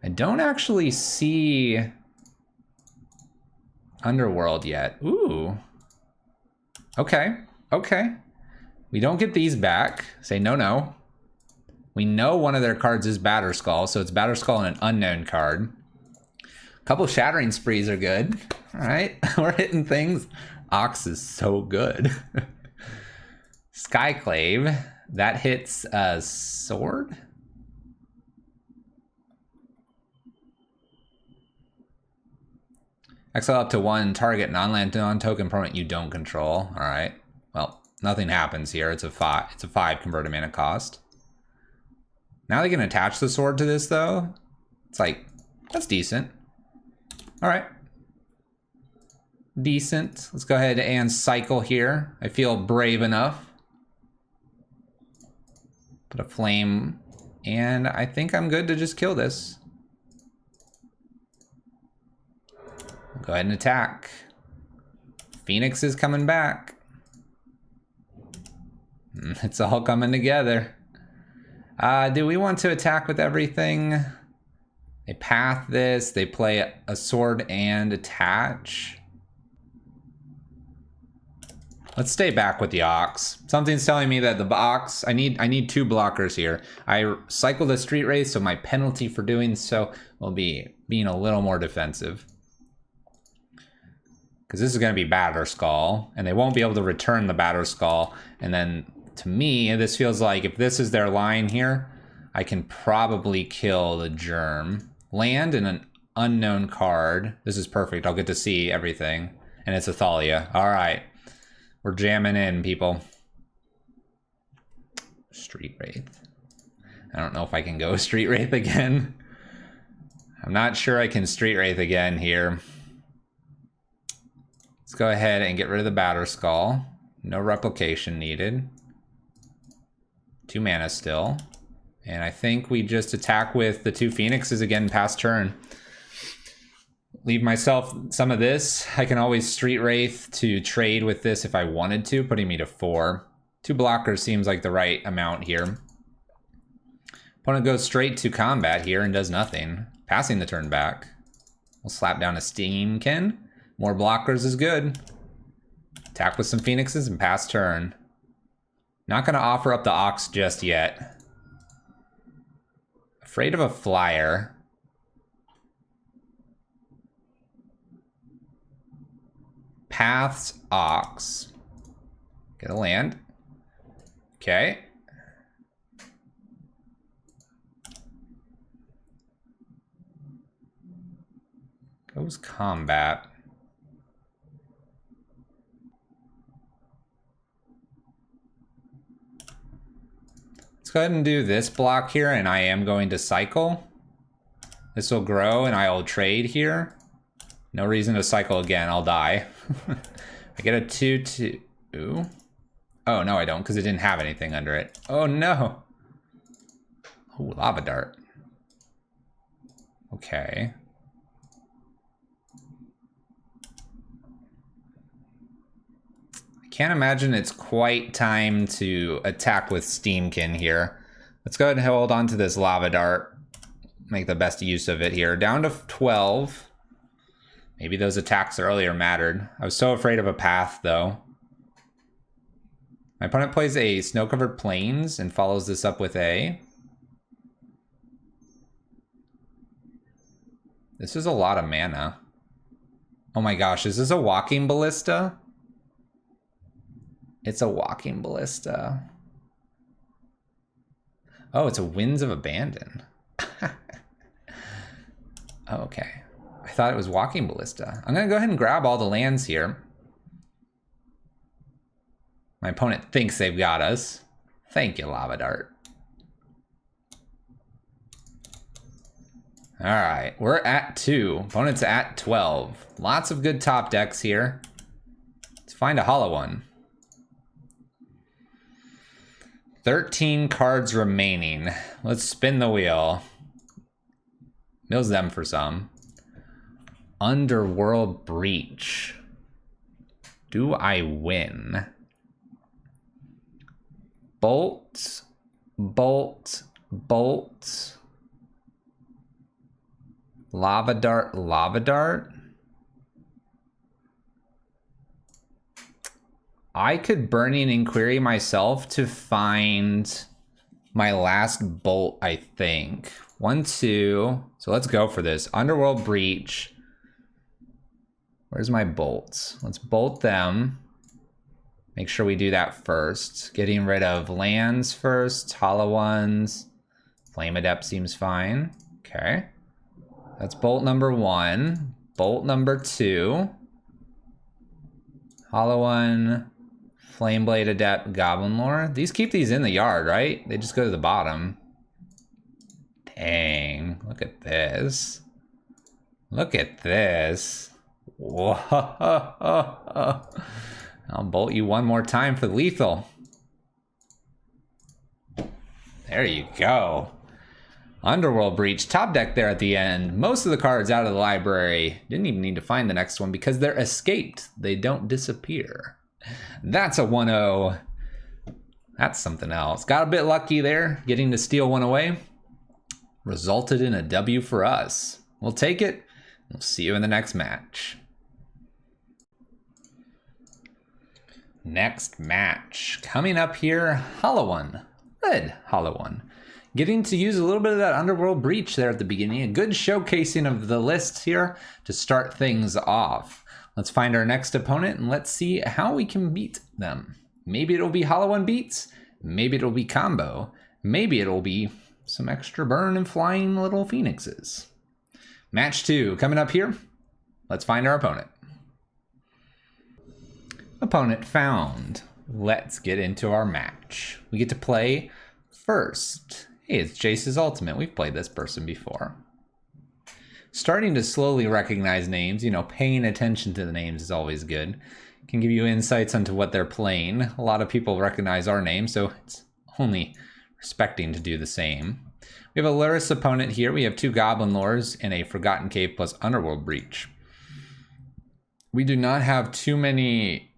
I don't actually see Underworld yet. Ooh. Okay. Okay. We don't get these back. Say no, no. We know one of their cards is Batterskull, so it's Batterskull and an unknown card. A couple Shattering Sprees are good. All right. We're hitting things. Ox is so good. Skyclave. That hits a sword? Exile up to 1 target non-land non-token permanent you don't control. All right. Well, nothing happens here. It's a 5. It's a 5 converted mana cost. Now they can attach the sword to this though. It's like, that's decent. All right. Decent. Let's go ahead and cycle here. I feel brave enough. Put a flame, and I think I'm good to just kill this. Go ahead and attack. Phoenix is coming back. It's all coming together. Do we want to attack with everything? They path this, they play a sword and attach. Let's stay back with the Ox. Something's telling me that the Ox, I need 2 blockers here. I cycle the Street Wraith, so my penalty for doing so will be being a little more defensive. Because this is going to be Batterskull, and they won't be able to return the Batterskull. And then, to me, this feels like if this is their line here, I can probably kill the Germ. Land and an unknown card. This is perfect. I'll get to see everything. And it's a Thalia. All right. We're jamming in, people. Street Wraith. I don't know if I can go Street Wraith again. I'm not sure I can Street Wraith again here. Let's go ahead and get rid of the Batterskull. No replication needed. 2 mana still. And I think we just attack with the 2 Phoenixes again past turn. Leave myself some of this. I can always Street Wraith to trade with this if I wanted to, putting me to 4. 2 blockers seems like the right amount here. Opponent goes straight to combat here and does nothing. Passing the turn back. We'll slap down a Steamkin. More blockers is good. Attack with some Phoenixes and pass turn. Not going to offer up the Ox just yet. Afraid of a flyer. Paths, Ox. Get a land. Okay. Goes combat. Let's go ahead and do this block here, and I am going to cycle. This will grow, and I will trade here. No reason to cycle again, I'll die. I get a 2/2. Oh, no, I don't, because it didn't have anything under it. Oh, no. Oh, Lava Dart. Okay. I can't imagine it's quite time to attack with Steamkin here. Let's go ahead and hold on to this Lava Dart. Make the best use of it here. Down to 12. Maybe those attacks earlier mattered. I was so afraid of a path, though. My opponent plays a Snow-Covered Plains and follows this up with a... This is a lot of mana. Oh my gosh, is this a Walking Ballista? It's a Walking Ballista. Oh, it's a Winds of Abandon. Oh, okay. I thought it was Walking Ballista. I'm going to go ahead and grab all the lands here. My opponent thinks they've got us. Thank you, Lava Dart. All right, we're at 2. Opponent's at 12. Lots of good top decks here. Let's find a hollow one. 13 cards remaining. Let's spin the wheel. Mills them for some. Underworld Breach. Do I win? Bolt, bolt, bolt. Lava Dart, Lava Dart. I could Burning Inquiry myself to find my last bolt, I think. 1, 2. So let's go for this. Underworld Breach. Where's my bolts? Let's bolt them. Make sure we do that first. Getting rid of lands first. Hollow ones. Flame Adept seems fine. Okay. That's bolt number 1. Bolt number 2. Hollow one. Flameblade Adept, Goblin Lore. These keep these in the yard, right? They just go to the bottom. Dang, look at this. Look at this. Whoa. I'll bolt you one more time for lethal. There you go. Underworld Breach, top deck there at the end. Most of the cards out of the library. Didn't even need to find the next one because they're escaped. They don't disappear. That's a 1-0. That's something else. Got a bit lucky there, getting to steal one away. Resulted in a W for us. We'll take it. We'll see you in the next match. Next match. Coming up here, Hollow One. Red Hollow One. Getting to use a little bit of that Underworld Breach there at the beginning. A good showcasing of the lists here to start things off. Let's find our next opponent and let's see how we can beat them. Maybe it'll be Hollow One beats. Maybe it'll be combo. Maybe it'll be some extra burn and flying little phoenixes. Match 2 coming up here. Let's find our opponent. Opponent found. Let's get into our match. We get to play first. Hey, it's Jace's Ultimate. We've played this person before. Starting to slowly recognize names, you know, paying attention to the names is always good. can give you insights into what they're playing. A lot of people recognize our name, so it's only respecting to do the same. We have a Luris opponent here. We have 2 Goblin Lores and a Forgotten Cave plus Underworld Breach. We do not have too many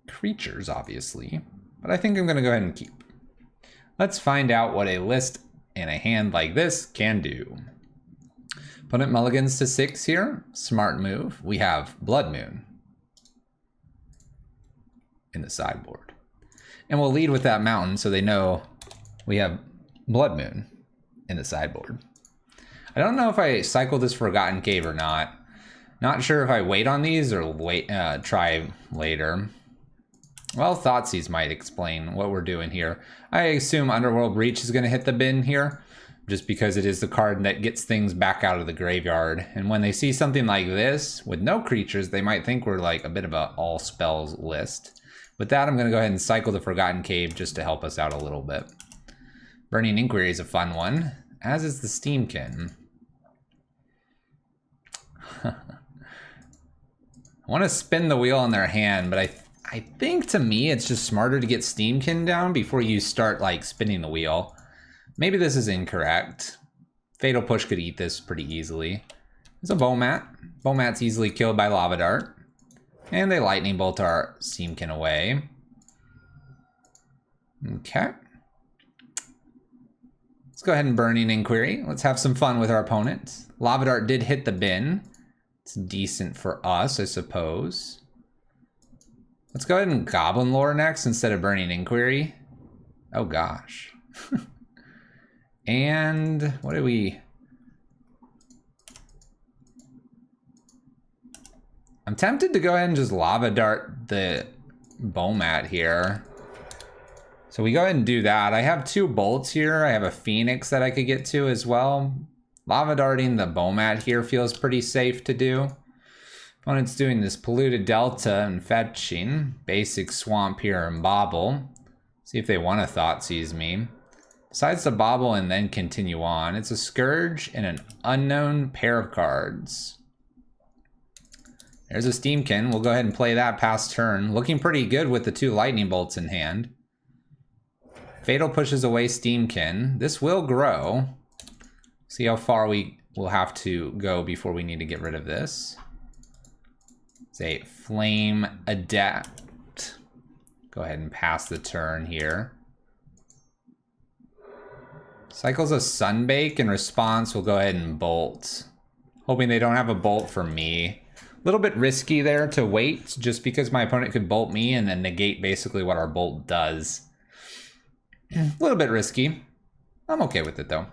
creatures, obviously, but I think I'm going to go ahead and keep. Let's find out what a list and a hand like this can do. Opponent mulligans to 6 here. Smart move. We have Blood Moon in the sideboard. And we'll lead with that mountain so they know we have Blood Moon in the sideboard. I don't know if I cycle this Forgotten Cave or not. Not sure if I wait on these or try later. Well, Thoughtseize might explain what we're doing here. I assume Underworld Breach is going to hit the bin here, just because it is the card that gets things back out of the graveyard. And when they see something like this with no creatures, they might think we're like a bit of a all spells list. With that, I'm going to go ahead and cycle the Forgotten Cave just to help us out a little bit. Burning Inquiry is a fun one, as is the Steamkin. I want to spin the wheel on their hand, but I think to me it's just smarter to get Steamkin down before you start like spinning the wheel. Maybe this is incorrect. Fatal Push could eat this pretty easily. It's a Bomat. Bomat's easily killed by Lava Dart. And they Lightning Bolt our Steamkin away. Okay. Let's go ahead and Burning Inquiry. Let's have some fun with our opponent. Lava Dart did hit the bin. It's decent for us, I suppose. Let's go ahead and Goblin Lore next instead of Burning Inquiry. Oh gosh. And what do we... I'm tempted to go ahead and just Lava Dart the Bomat here. So we go ahead and do that. I have 2 bolts here. I have a Phoenix that I could get to as well. Lava Darting the Bomat here feels pretty safe to do. Opponent's doing this Polluted Delta and fetching. Basic Swamp here and Bobble. See if they want to Thoughtseize me. Besides the Bobble and then continue on, it's a Scourge and an unknown pair of cards. There's a Steamkin. We'll go ahead and play that past turn. Looking pretty good with the 2 Lightning Bolts in hand. Fatal pushes away Steamkin. This will grow. See how far we will have to go before we need to get rid of this. It's a Flame Adept. Go ahead and pass the turn here. Cycles a Sunbake. In response, we'll go ahead and Bolt. Hoping they don't have a Bolt for me. A little bit risky there to wait, just because my opponent could Bolt me and then negate basically what our Bolt does. A little bit risky. I'm okay with it though.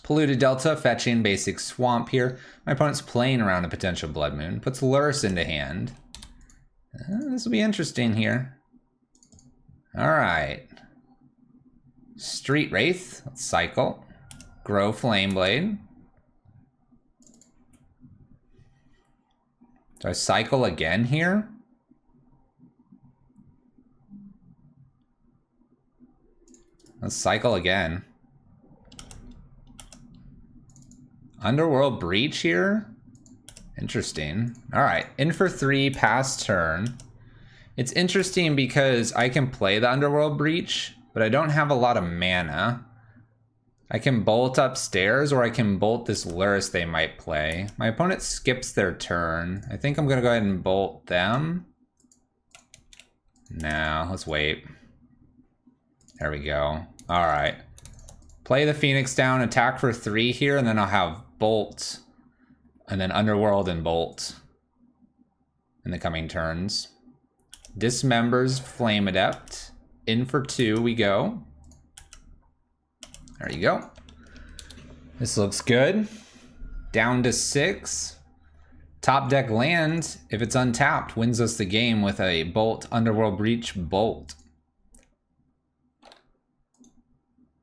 Polluted Delta, fetching basic Swamp here. My opponent's playing around a potential Blood Moon. Puts Luris into hand. This will be interesting here. Alright. Street Wraith. Let's cycle. Grow Flameblade. Do I cycle again here? Let's cycle again. Underworld Breach here? Interesting. All right, in for 3, pass turn. It's interesting because I can play the Underworld Breach, but I don't have a lot of mana. I can bolt upstairs or I can bolt this Luris they might play. My opponent skips their turn. I think I'm gonna go ahead and bolt them. No, let's wait. There we go. All right. Play the Phoenix down, attack for 3 here, and then I'll have Bolt, and then Underworld and Bolt in the coming turns. Dismembers Flame Adept. In for 2 we go. There you go. This looks good. Down to 6. Top deck land, if it's untapped, wins us the game with a Bolt, Underworld Breach, Bolt.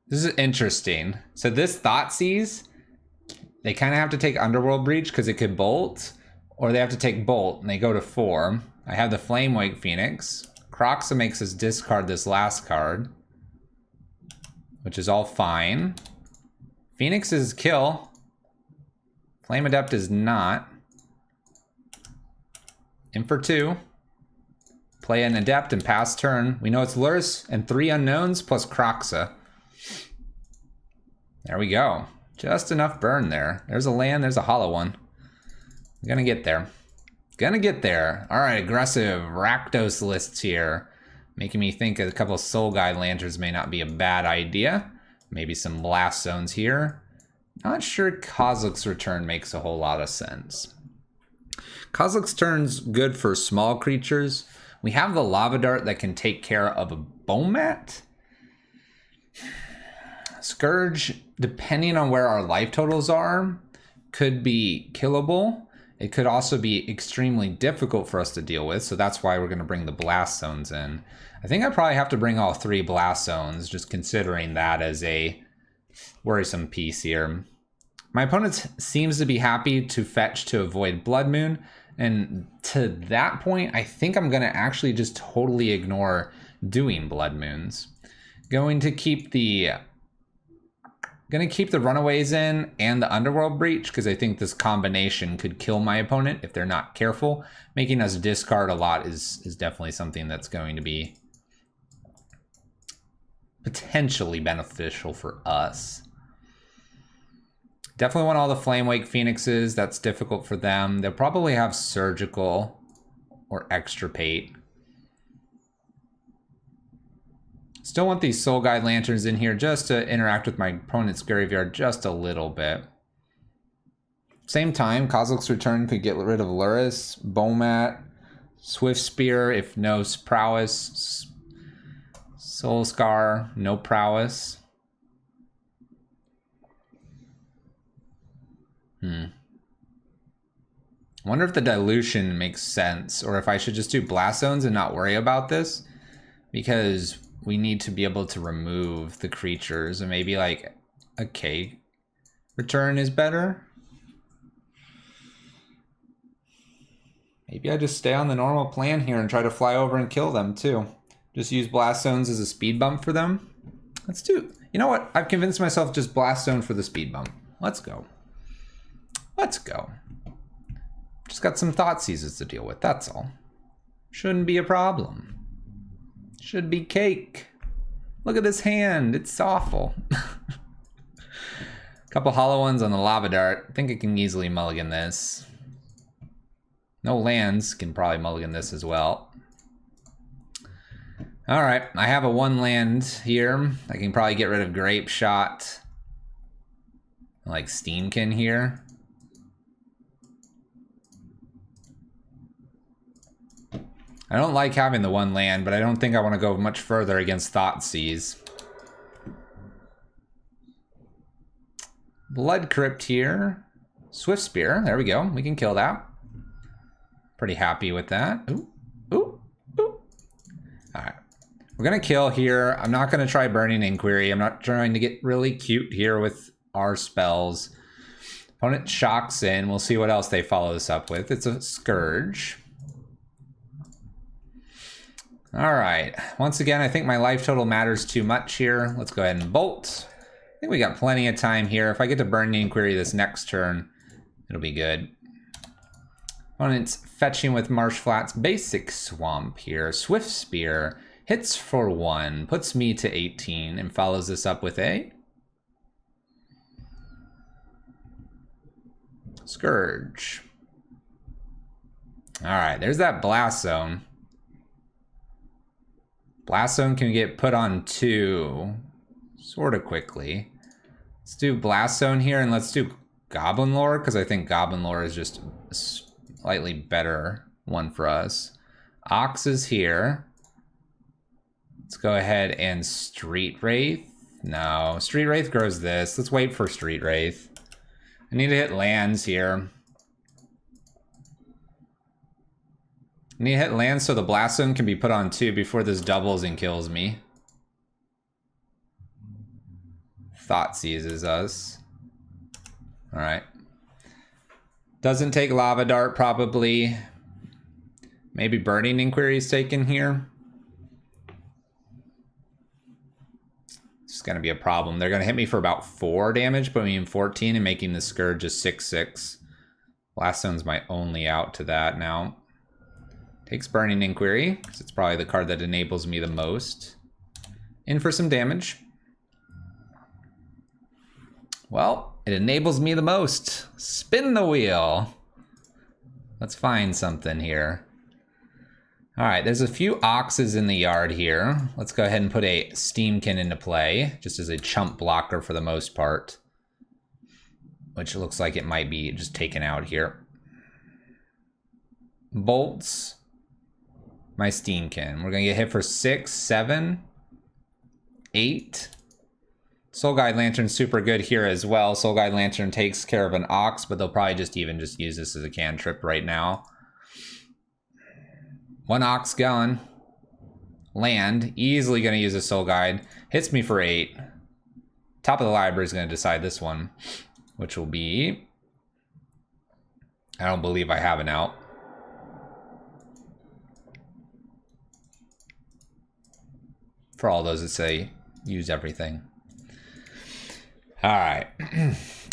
This is interesting. So this Thoughtseize, they kind of have to take Underworld Breach because it could Bolt, or they have to take Bolt, and they go to 4. I have the Flamewake Phoenix. Croxa makes us discard this last card, which is all fine. Phoenix is kill. Flame Adept is not. In for 2. play an Adept and pass turn. We know it's Lurrus and 3 unknowns plus Kroxa. There we go. Just enough burn there. There's a land, there's a hollow one. I'm gonna get there. Gonna get there. All right, aggressive Rakdos lists here. Making me think a couple of Soul Guide Lanterns may not be a bad idea. Maybe some Blast Zones here. Not sure Kozilek's Return makes a whole lot of sense. Kozilek's Turn's good for small creatures. We have the Lava Dart that can take care of a Bone Mat. Scourge, depending on where our life totals are, could be killable. It could also be extremely difficult for us to deal with, so that's why we're going to bring the Blast Zones in. I think I probably have to bring all 3 Blast Zones, just considering that as a worrisome piece here. My opponent seems to be happy to fetch to avoid Blood Moon, and to that point, I think I'm going to actually just totally ignore doing Blood Moons. Going to keep the Runaways in and the Underworld Breach, because I think this combination could kill my opponent if they're not careful. Making us discard a lot is definitely something that's going to be potentially beneficial for us. Definitely want all the Flamewake Phoenixes. That's difficult for them. They'll probably have Surgical or Extirpate. Still want these Soul Guide Lanterns in here just to interact with my opponent's graveyard just a little bit. Same time, Kozilek's Return could get rid of Lurrus, Bomat, Swift Spear if no prowess, Soul Scar, no prowess. Wonder if the dilution makes sense, or if I should just do Blast Zones and not worry about this, because we need to be able to remove the creatures, and maybe like a K return is better. Maybe I just stay on the normal plan here and try to fly over and kill them too. Just use Blast Zones as a speed bump for them. Let's do, you know what? I've convinced myself just Blast Zone for the speed bump. Let's go. Let's go. Just got some thought seizes to deal with, that's all. Shouldn't be a problem. Should be cake. Look at this hand, it's awful. Couple hollow ones on the Lava Dart. I think I can easily mulligan this. No lands, can probably mulligan this as well. All right, I have a 1 land here. I can probably get rid of Grape Shot. I like Steamkin here. I don't like having the 1 land, but I don't think I want to go much further against Thoughtseize. Blood Crypt here. Swift Spear, there we go. We can kill that. Pretty happy with that. Ooh, ooh, ooh. All right, we're gonna kill here. I'm not gonna try Burning Inquiry. I'm not trying to get really cute here with our spells. Opponent shocks in. We'll see what else they follow this up with. It's a Scourge. All right, once again, I think my life total matters too much here. Let's go ahead and bolt. I think we got plenty of time here. If I get to Burning Inquiry this next turn, it'll be good. Opponent's fetching with Marsh Flats, basic Swamp here. Swift Spear, hits for 1, puts me to 18, and follows this up with a Scourge. All right, there's that Blast Zone. Blast Zone can get put on 2 sort of quickly. Let's do Blast Zone here, and let's do Goblin Lore, because I think Goblin Lore is just a slightly better one for us. Ox is here. Let's go ahead and Street Wraith. No, Street Wraith grows this. Let's wait for Street Wraith. I need to hit lands here. I need to hit lands so the Blast Zone can be put on 2 before this doubles and kills me. Thought seizes us. All right. Doesn't take Lava Dart probably. Maybe Burning Inquiry is taken here. It's gonna be a problem. They're gonna hit me for about 4 damage, putting me in 14 and making the Scourge a 6/6. Blast Zone's my only out to that now. Takes Burning Inquiry, because it's probably the card that enables me the most. In for some damage. Well, it enables me the most. Spin the wheel. Let's find something here. All right, there's a few oxes in the yard here. Let's go ahead and put a Steamkin into play, just as a chump blocker for the most part. Which looks like it might be just taken out here. Bolts. My Steamkin. We're gonna get hit for 6, 7, 8. Soul Guide Lantern's super good here as well. Soul Guide Lantern takes care of an ox, but they'll probably just use this as a cantrip right now. 1 ox gone. Land. Easily gonna use a Soul Guide. Hits me for 8. Top of the library is gonna decide this one, which will be... I don't believe I have an out. For all those that say use everything. All right.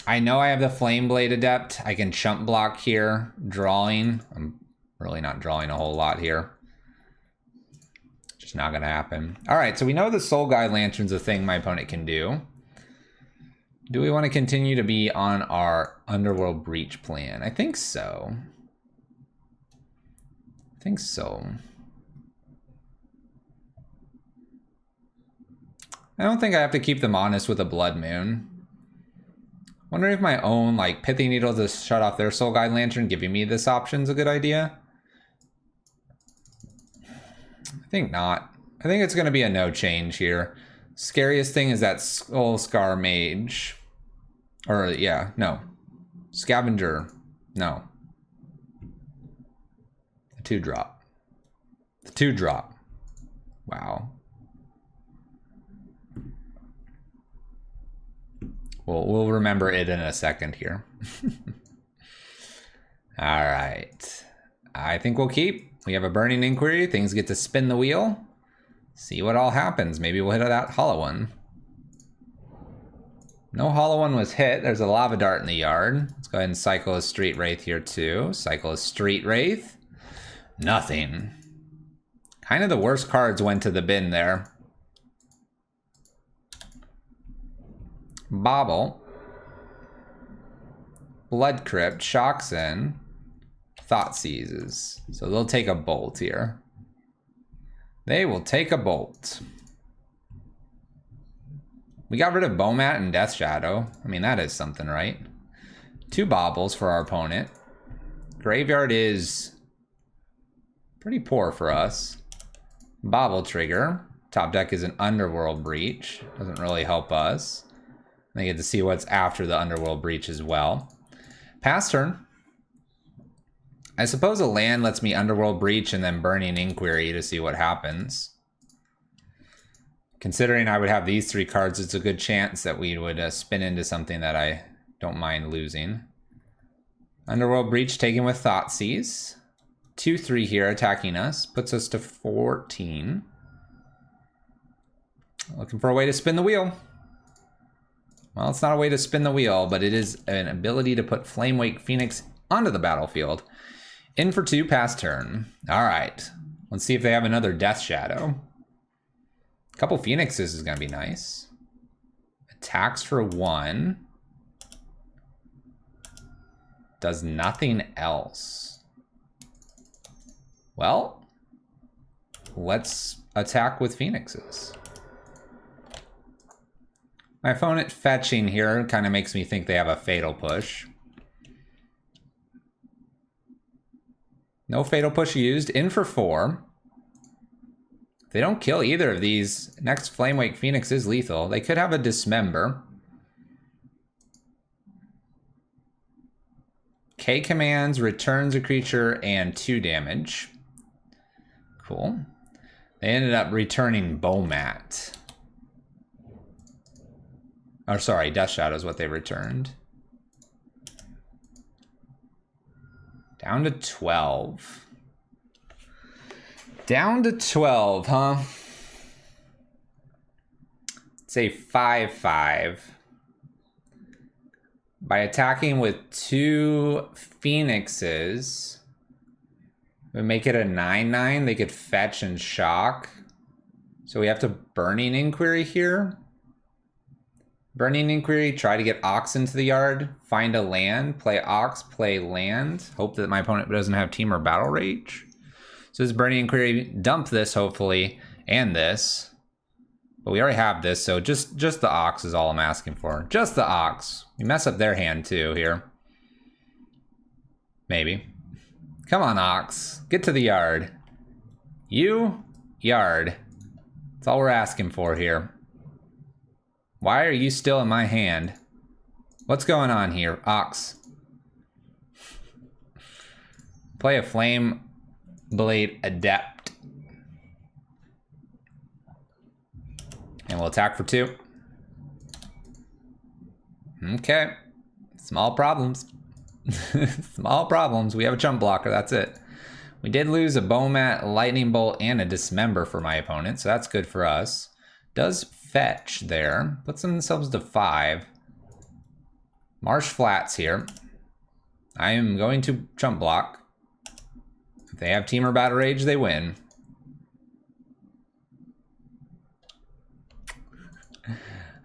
I know I have the Flame Blade Adept. I can chump block here. Drawing. I'm really not drawing a whole lot here. Just not going to happen. All right, so we know the Soul Guide Lantern's a thing my opponent can do. Do we want to continue to be on our Underworld Breach plan? I think so. I think so. I don't think I have to keep them honest with a Blood Moon. Wondering if my own, like, Pithy Needle to shut off their Soul Guide Lantern giving me this option's a good idea. I think not. I think it's going to be a no change here. Scariest thing is that Skull Scar Mage. Or, yeah, no. Scavenger. No. The 2-drop. The 2-drop. Wow. We'll remember it in a second here. All right. I think we'll keep. We have a Burning Inquiry. Things get to spin the wheel. See what all happens. Maybe we'll hit that hollow one. No hollow one was hit. There's a Lava Dart in the yard. Let's go ahead and cycle a Street Wraith here too. Cycle a Street Wraith. Nothing. Kind of the worst cards went to the bin there. Bobble. Blood Crypt. Shocks in. Thought Seizes. So they'll take a bolt here. They will take a bolt. We got rid of Bomat and Death Shadow. I mean, that is something, right? 2 bobbles for our opponent. Graveyard is pretty poor for us. Bobble Trigger. Top deck is an Underworld Breach. Doesn't really help us. They get to see what's after the Underworld Breach as well. Pass turn. I suppose a land lets me Underworld Breach and then Burning Inquiry to see what happens. Considering I would have these 3 cards, it's a good chance that we would spin into something that I don't mind losing. Underworld Breach taken with Thoughtseize. 2/3 here attacking us. Puts us to 14. Looking for a way to spin the wheel. Well, it's not a way to spin the wheel, but it is an ability to put Flamewake Phoenix onto the battlefield. In for 2, pass turn. All right. Let's see if they have another Death Shadow. A couple Phoenixes is going to be nice. Attacks for 1. Does nothing else. Well, let's attack with Phoenixes. My opponent fetching here kind of makes me think they have a Fatal Push. No Fatal Push used. In for 4. If they don't kill either of these, next Flamewake Phoenix is lethal. They could have a Dismember. K commands, returns a creature, and 2 damage. Cool. They ended up returning Bomat. Or sorry, Death Shadow is what they returned. Down to 12. Down to 12, huh? It's a 5/5. By attacking with 2 Phoenixes, We make it a 9/9. They could fetch and shock. So we have to Burning Inquiry here. Burning Inquiry, try to get Ox into the yard, find a land, play Ox, play land. Hope that my opponent doesn't have Team or Battle Rage. So this Burning Inquiry, dump this hopefully, and this. But we already have this, so just the Ox is all I'm asking for. Just the Ox. We mess up their hand too here. Maybe. Come on, Ox. Get to the yard. You, yard. That's all we're asking for here. Why are you still in my hand? What's going on here, Ox? Play a Flame Blade Adept. And we'll attack for 2. Okay. Small problems. Small problems. We have a chump blocker, that's it. We did lose a Bowmat, Lightning Bolt, and a Dismember for my opponent, so that's good for us. Does fetch there. Puts themselves to 5. Marsh Flats here. I am going to chump block. If they have Team or Battle Rage, they win.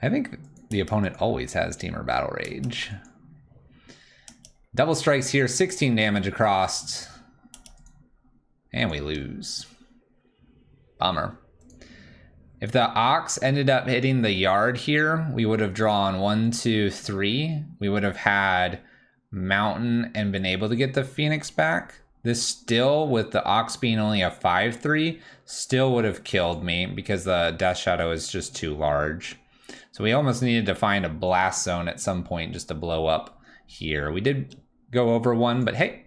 I think the opponent always has Team or Battle Rage. Double strikes here, 16 damage across. And we lose. Bummer. If the Ox ended up hitting the yard here, we would have drawn 1, 2, 3. We would have had Mountain and been able to get the Phoenix back. This still, with the Ox being only a 5/3, still would have killed me because the Death Shadow is just too large. So we almost needed to find a blast zone at some point just to blow up here. We did go over 1, but hey,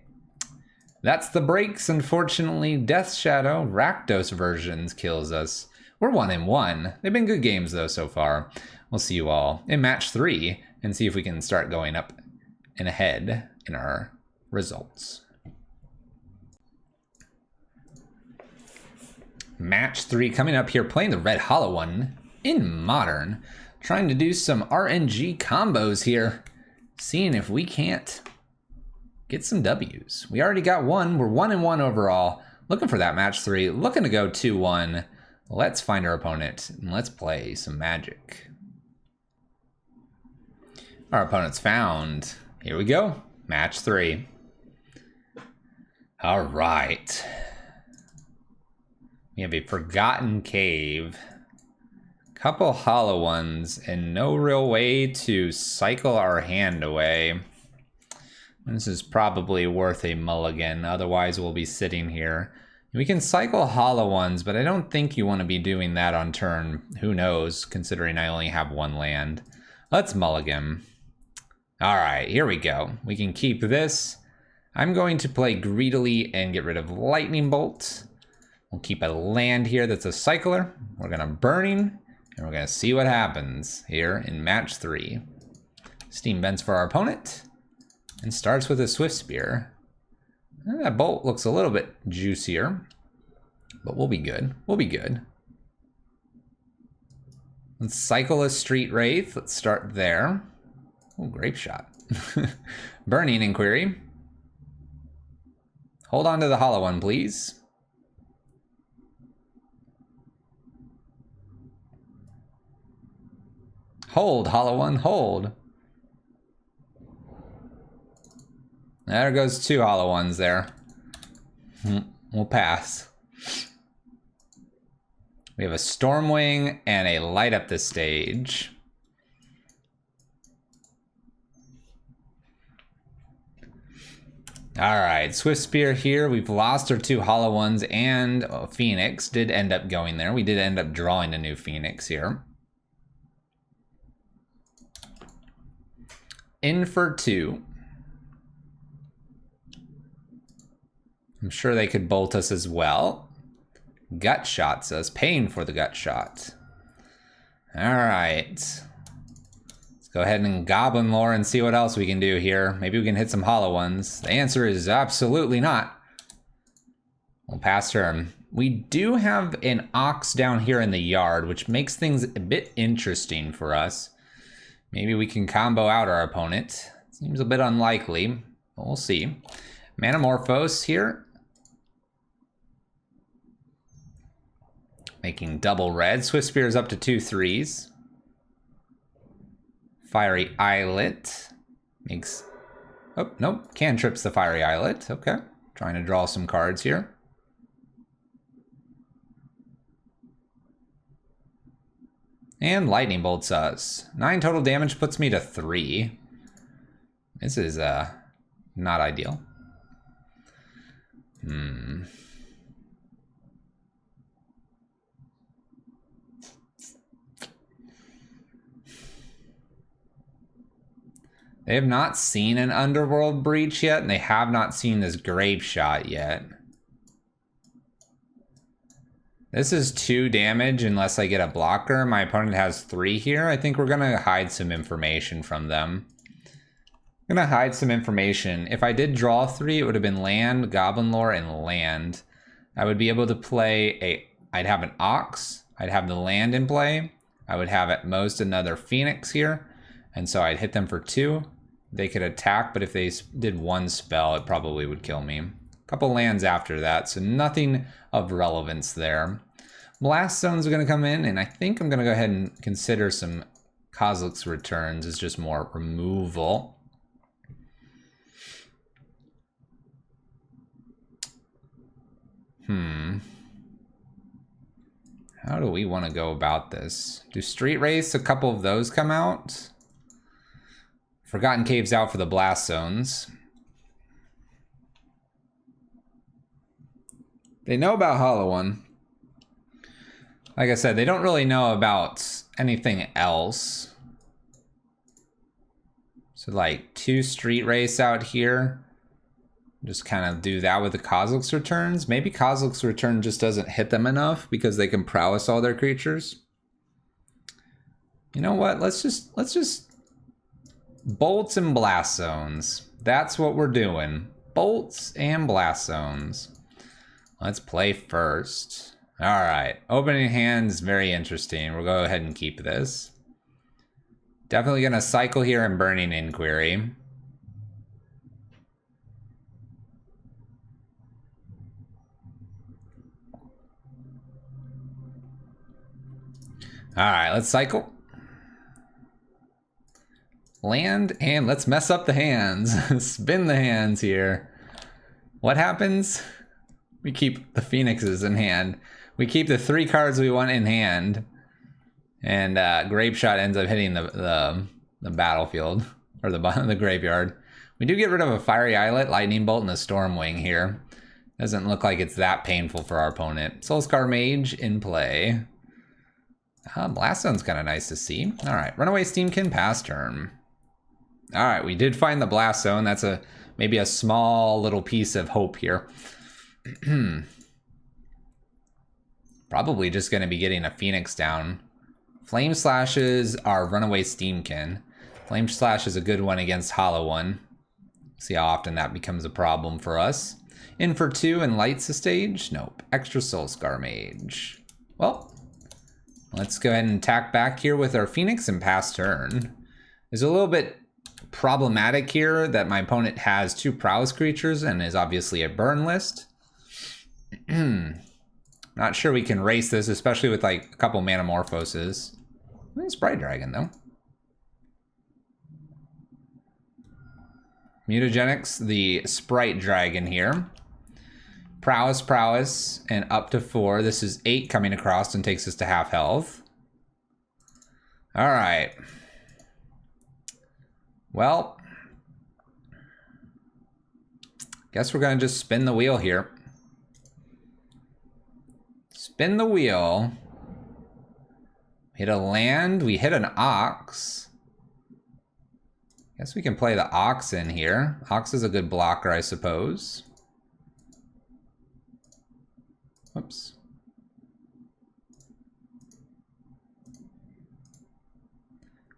that's the breaks. Unfortunately, Death Shadow, Rakdos versions kills us. We're 1-1. They've been good games though so far. We'll see you all in match 3 and see if we can start going up and ahead in our results. Match 3 coming up here, playing the Red Hollow one in Modern. Trying to do some RNG combos here. Seeing if we can't get some W's. We already got 1. We're 1-1 overall. Looking for that match 3. Looking to go 2-1. Let's find our opponent and let's play some Magic. Our opponent's found. Here we go. Match 3. All right. We have a Forgotten Cave. Couple hollow ones and no real way to cycle our hand away. This is probably worth a mulligan, otherwise we'll be sitting here. We can cycle hollow ones, but I don't think you want to be doing that on turn. Who knows, considering I only have 1 land. Let's mulligan. All right, here we go. We can keep this. I'm going to play greedily and get rid of Lightning Bolt. We'll keep a land here that's a cycler. We're gonna Burning. And we're going to see what happens here in match 3. Steam Vents for our opponent. And starts with a Swift Spear. That bolt looks a little bit juicier. But we'll be good. We'll be good. Let's cycle a Street Wraith. Let's start there. Oh, Grape Shot. Burning Inquiry. Hold on to the hollow one, please. Hold, hollow one, hold. There goes 2 hollow ones there. We'll pass. We have a Stormwing and a Light Up the Stage. All right, Swift Spear here. We've lost our 2 hollow ones and Phoenix did end up going there. We did end up drawing a new Phoenix here. In for 2. I'm sure they could bolt us as well. Gut shots us, paying for the gut shot. All right. Let's go ahead and Goblin Lore and see what else we can do here. Maybe we can hit some hollow ones. The answer is absolutely not. We'll pass turn. We do have an Ox down here in the yard, which makes things a bit interesting for us. Maybe we can combo out our opponent. Seems a bit unlikely, but we'll see. Manamorphose here. making double red. Swift Spear is up to 2/3s. Fiery Eyelet makes... Oh, nope. Cantrips the Fiery Eyelet. Okay. Trying to draw some cards here. And Lightning Bolts us. 9 total damage puts me to 3. This is not ideal. They have not seen an Underworld Breach yet, and they have not seen this Grave Shot yet. This is 2 damage unless I get a blocker. My opponent has 3 here. I think we're going to hide some information from them. I'm going to hide some information. If I did draw 3, it would have been land, Goblin Lore, and land. I would be able to play I'd have an Ox. I'd have the land in play. I would have at most another Phoenix here. And so I'd hit them for 2. They could attack, but if they did 1 spell, it probably would kill me. A couple lands after that, so nothing of relevance there. Blast Zones are going to come in, and I think I'm going to go ahead and consider some Kozilek's Returns as just more removal. How do we want to go about this? Do Street Race, a couple of those come out? Forgotten Caves out for the Blast Zones. They know about Hollow One. Like I said, they don't really know about anything else. So like 2 Street Race out here. Just kind of do that with the Kozilek's Returns. Maybe Kozilek's Return just doesn't hit them enough because they can prowess all their creatures. You know what? Let's just bolts and blast zones. That's what we're doing. Bolts and blast zones. Let's play first. All right. Opening hand is very interesting. We'll go ahead and keep this. Definitely going to cycle here and Burning Inquiry. All right, let's cycle. Land, and let's mess up the hands. Spin the hands here. What happens? We keep the Phoenixes in hand. We keep the 3 cards we want in hand. And Grave Shot ends up hitting the battlefield, or the graveyard. We do get rid of a Fiery Eyelet, Lightning Bolt, and a Stormwing here. Doesn't look like it's that painful for our opponent. Soulscar Mage in play. Blast Zone's kind of nice to see. All right, Runaway Steamkin, pass turn. All right, we did find the Blast Zone. That's maybe a small little piece of hope here. Probably just going to be getting a Phoenix down. Flame Slashes are Runaway Steamkin. Flame Slash is a good one against Hollow One. See how often that becomes a problem for us. In for 2 and lights the stage? Nope. Extra Soulscar Mage. Well, let's go ahead and attack back here with our Phoenix and pass turn. There's a little bit problematic here that my opponent has 2 prowess creatures and is obviously a burn list. Not sure we can race this, especially with like a couple Manamorphoses. Sprite Dragon though. Mutagenics, the Sprite Dragon here. Prowess, and up to 4. This is 8 coming across and takes us to half health. All right. Well, guess we're going to just spin the wheel here. Spin the wheel. Hit a land. We hit an Ox. Guess we can play the Ox in here. Ox is a good blocker, I suppose. Whoops.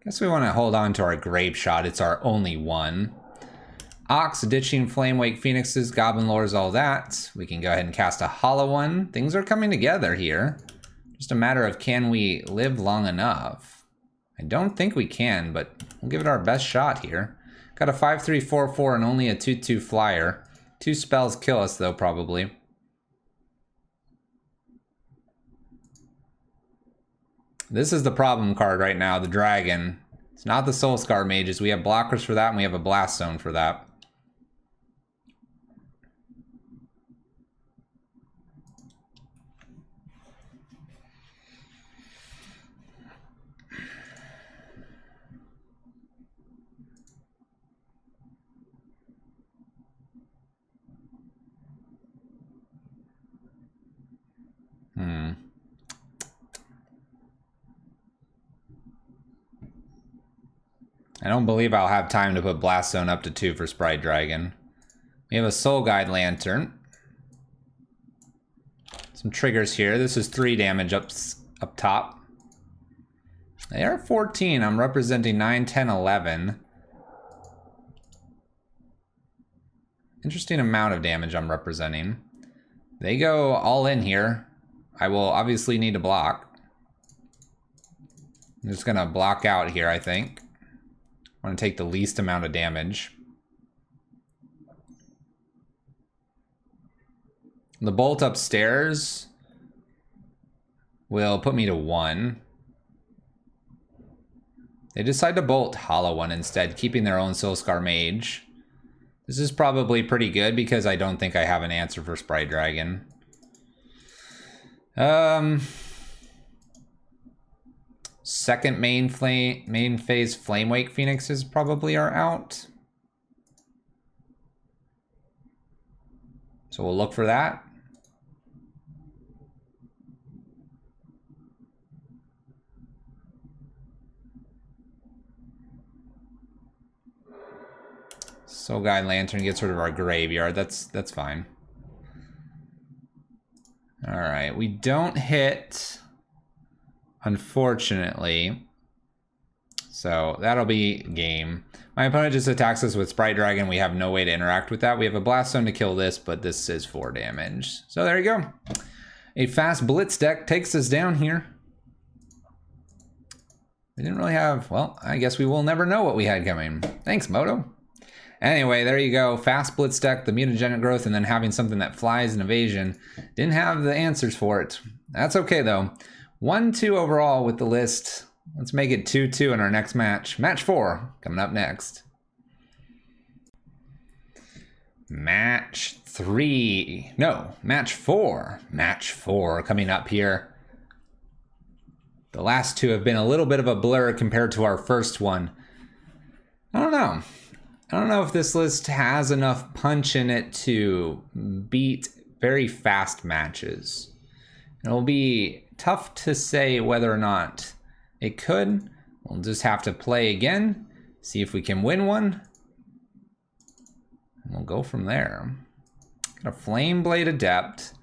Guess we want to hold on to our Grave Shot. It's our only one. Ox, ditching Flamewake Phoenixes, Goblin Lores, all that. We can go ahead and cast a Hollow One. Things are coming together here. Just a matter of can we live long enough? I don't think we can, but we'll give it our best shot here. Got a 5/3/4/4 and only a 2/2 flyer. 2 spells kill us though, probably. This is the problem card right now, the dragon. It's not the Soul Scar mages. We have blockers for that, and we have a blast zone for that. I don't believe I'll have time to put Blast Zone up to 2 for Sprite Dragon. We have a Soul Guide Lantern. Some triggers here. This is 3 damage up top. They are 14. I'm representing 9, 10, 11. Interesting amount of damage I'm representing. They go all in here. I will obviously need to block. I'm just gonna block out here, I think. I want to take the least amount of damage. The bolt upstairs will put me to 1. They decide to bolt Hollow One instead, keeping their own Soul Scar Mage. This is probably pretty good because I don't think I have an answer for Sprite Dragon. Second main phase Flamewake Phoenixes probably are out. So we'll look for that. Soul Guide Lantern gets rid of our graveyard. That's fine. All right, we don't hit, unfortunately. So that'll be game. My opponent just attacks us with Sprite Dragon. We have no way to interact with that. We have a Blast Zone to kill this, but this is 4 damage. So there you go. A fast Blitz deck takes us down here. We didn't really have, well, I guess we will never know what we had coming. Thanks, Moto. Anyway, there you go. Fast Blitz deck, the mutagenic growth, and then having something that flies and evasion. Didn't have the answers for it. That's okay, though. 1-2 overall with the list. Let's make it 2-2 in our next match. Match 4 coming up next. Match 3. No, match 4. Match 4 coming up here. The last 2 have been a little bit of a blur compared to our first one. I don't know. I don't know if this list has enough punch in it to beat very fast matches. It'll be tough to say whether or not it could. We'll just have to play again, see if we can win one. And we'll go from there. Got a Flame Blade Adept.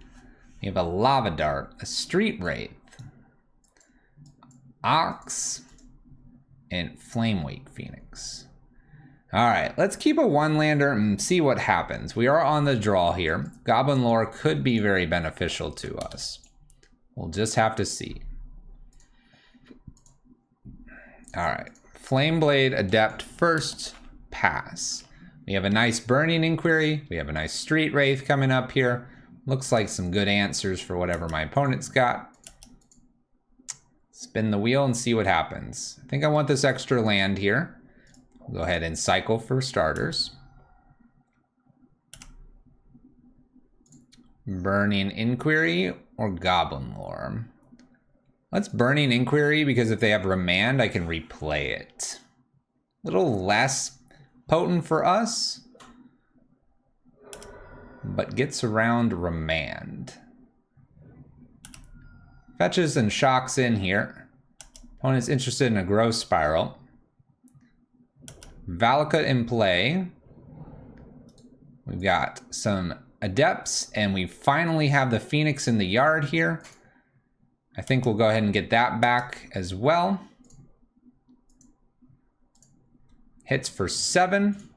We have a Lava Dart, a Street Wraith, Ox, and Flamewake Phoenix. All right, let's keep a 1-lander and see what happens. We are on the draw here. Goblin Lore could be very beneficial to us. We'll just have to see. All right, Flame Blade Adept first, pass. We have a nice Burning Inquiry. We have a nice Street Wraith coming up here. Looks like some good answers for whatever my opponent's got. Spin the wheel and see what happens. I think I want this extra land here. We'll go ahead and cycle for starters. Burning Inquiry or Goblin Lore? Let's Burning Inquiry because if they have Remand, I can replay it. A little less potent for us, but gets around Remand. Fetches and shocks in here. Opponent's interested in a Growth Spiral. Valakut in play. We've got some Adepts, and we finally have the Phoenix in the yard here. I think we'll go ahead and get that back as well. Hits for 7.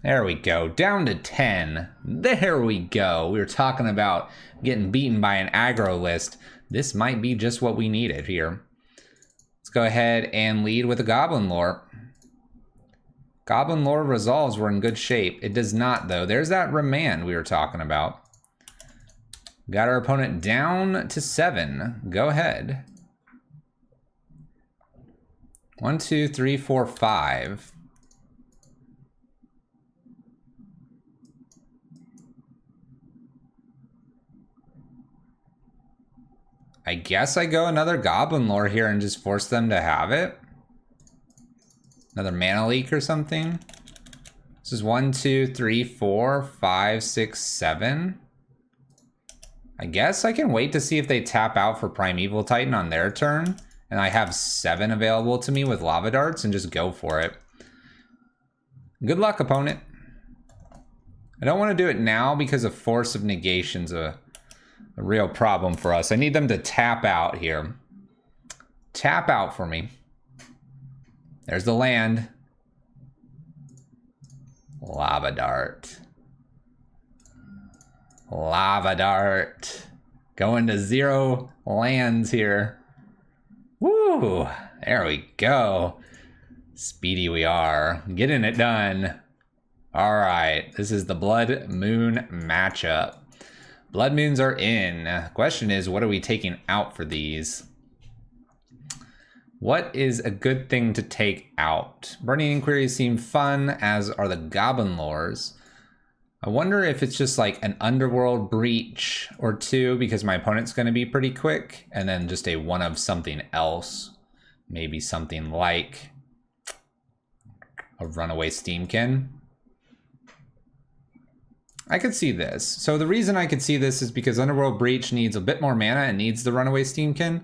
There we go, down to 10. There we go. We were talking about getting beaten by an aggro list. This might be just what we needed here. Let's go ahead and lead with a Goblin Lore. Goblin Lore resolves, we're in good shape. It does not, though. There's that Remand we were talking about. Got our opponent down to 7. Go ahead. 1, 2, 3, 4, 5. I guess I go another Goblin Lore here and just force them to have it. Another mana leak or something. This is 1, 2, 3, 4, 5, 6, 7. I guess I can wait to see if they tap out for Primeval Titan on their turn. And I have 7 available to me with Lava Darts and just go for it. Good luck, opponent. I don't want to do it now because of Force of Negation's a real problem for us. I need them to tap out here. Tap out for me. There's the land. Lava Dart. Lava Dart. Going to 0 lands here. Woo! There we go. Speedy we are. Getting it done. Alright, this is the Blood Moon matchup. Blood Moons are in. Question is, what are we taking out for these? What is a good thing to take out? Burning Inquiries seem fun, as are the Goblin Lores. I wonder if it's just like an Underworld Breach or 2, because my opponent's going to be pretty quick, and then just a one of something else. Maybe something like a Runaway Steamkin. I could see this. So the reason I could see this is because Underworld Breach needs a bit more mana and needs the Runaway Steamkin.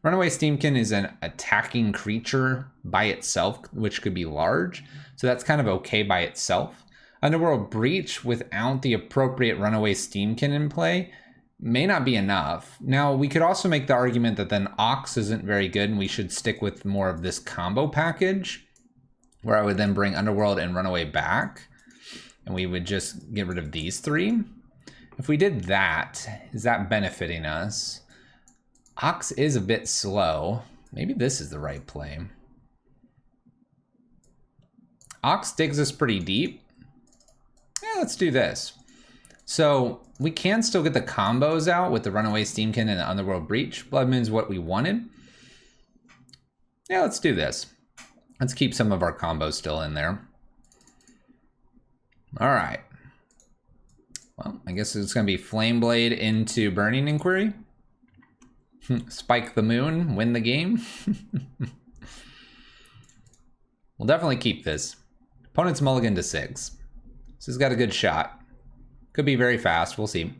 Runaway Steamkin is an attacking creature by itself, which could be large. So that's kind of okay by itself. Underworld Breach without the appropriate Runaway Steamkin in play may not be enough. Now, we could also make the argument that then Ox isn't very good and we should stick with more of this combo package, where I would then bring Underworld and Runaway back. And we would just get rid of these 3. If we did that, is that benefiting us? Ox is a bit slow. Maybe this is the right play. Ox digs us pretty deep. Yeah, let's do this. So we can still get the combos out with the Runaway Steamkin and the Underworld Breach. Blood Moon's what we wanted. Yeah, let's do this. Let's keep some of our combos still in there. All right. Well, I guess it's going to be Flame Blade into Burning Inquiry. Spike the Moon, win the game. We'll definitely keep this. Opponent's mulligan to 6. This has got a good shot. Could be very fast, we'll see.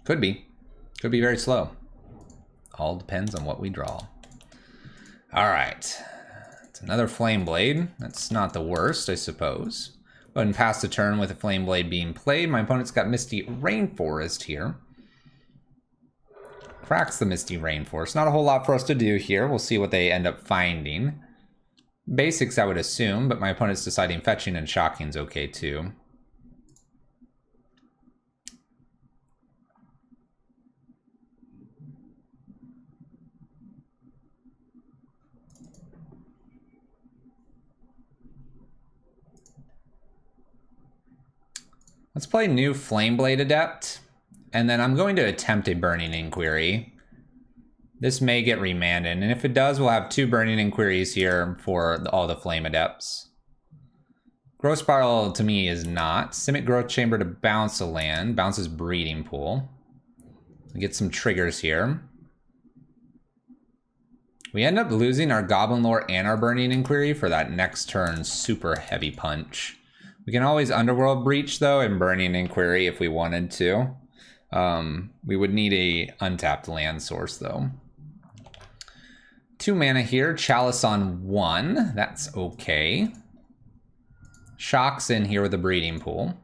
Could be. Could be very slow. All depends on what we draw. All right. Another Flame Blade. That's not the worst, I suppose. Go ahead and pass the turn with a Flame Blade being played. My opponent's got Misty Rainforest here. Cracks the Misty Rainforest. Not a whole lot for us to do here. We'll see what they end up finding. Basics, I would assume, but my opponent's deciding fetching and shocking's okay too. Let's play new Flameblade Adept, and then I'm going to attempt a Burning Inquiry. This may get remanded, and if it does, we'll have 2 Burning Inquiries here for all the Flame Adepts. Growth Spiral to me is not. Simic Growth Chamber to bounce a land, bounces Breeding Pool. We get some triggers here. We end up losing our Goblin Lore and our Burning Inquiry for that next turn super heavy punch. We can always Underworld Breach, though, and Burning Inquiry if we wanted to. We would need a untapped land source, though. 2 mana here. Chalice on 1. That's okay. Shock's in here with a Breeding Pool.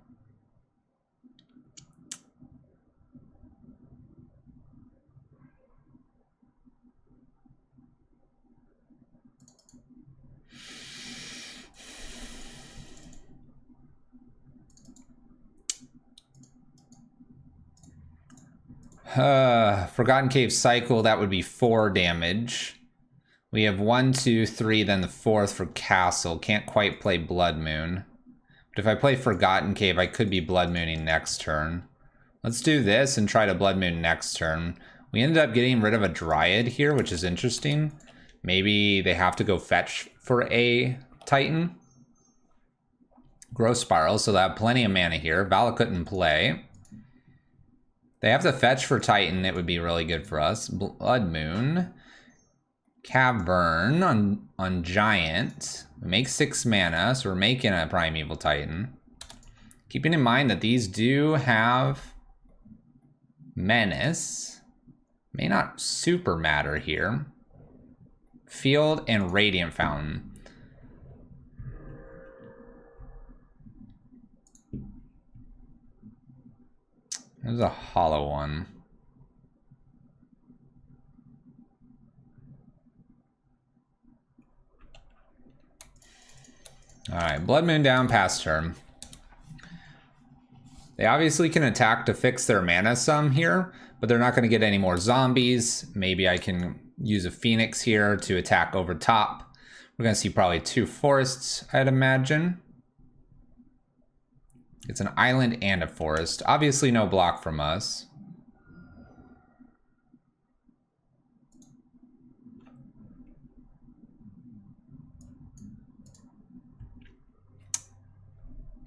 Forgotten Cave Cycle, that would be 4 damage. We have 1, 2, 3, then the 4th for Castle. Can't quite play Blood Moon. But if I play Forgotten Cave, I could be Blood Mooning next turn. Let's do this and try to Blood Moon next turn. We ended up getting rid of a Dryad here, which is interesting. Maybe they have to go fetch for a Titan. Growth Spiral, so they have plenty of mana here. Valakut in play. They have to fetch for Titan, it would be really good for us. Blood Moon. Cavern on Giant. We make 6 mana, so we're making a Primeval Titan. Keeping in mind that these do have Menace. May not super matter here. Field and Radiant Fountain. There's a hollow one. Alright, Blood Moon down past turn. They obviously can attack to fix their mana some here, but they're not going to get any more zombies. Maybe I can use a Phoenix here to attack over top. We're going to see probably 2 forests, I'd imagine. It's an island and a forest. Obviously no block from us.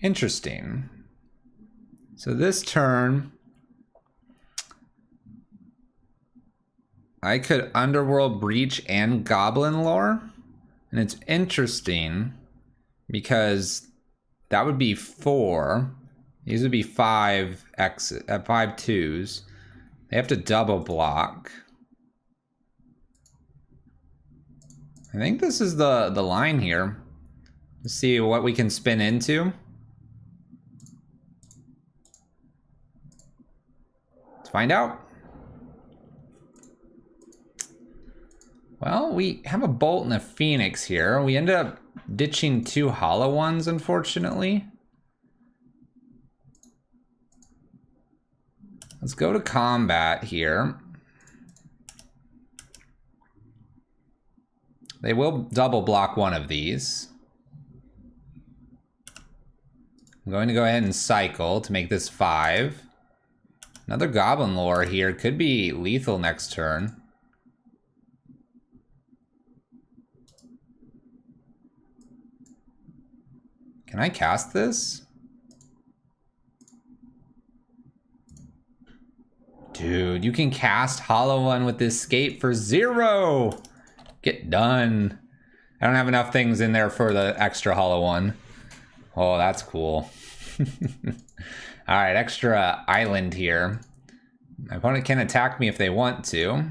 Interesting. So this turn, I could Underworld Breach and Goblin Lore. And it's interesting because that would be 4. These would be 5 2s. They have to double block. I think this is the line here. Let's see what we can spin into. Let's find out. Well, we have a Bolt and a Phoenix here. We ended up ditching 2 hollow ones, unfortunately. Let's go to combat here. They will double block one of these. I'm going to go ahead and cycle to make this 5. Another Goblin Lore here. Could be lethal next turn. Can I cast this? Dude, you can cast Hollow One with this Escape for 0! Get done. I don't have enough things in there for the extra Hollow One. Oh, that's cool. Alright, extra island here. My opponent can attack me if they want to.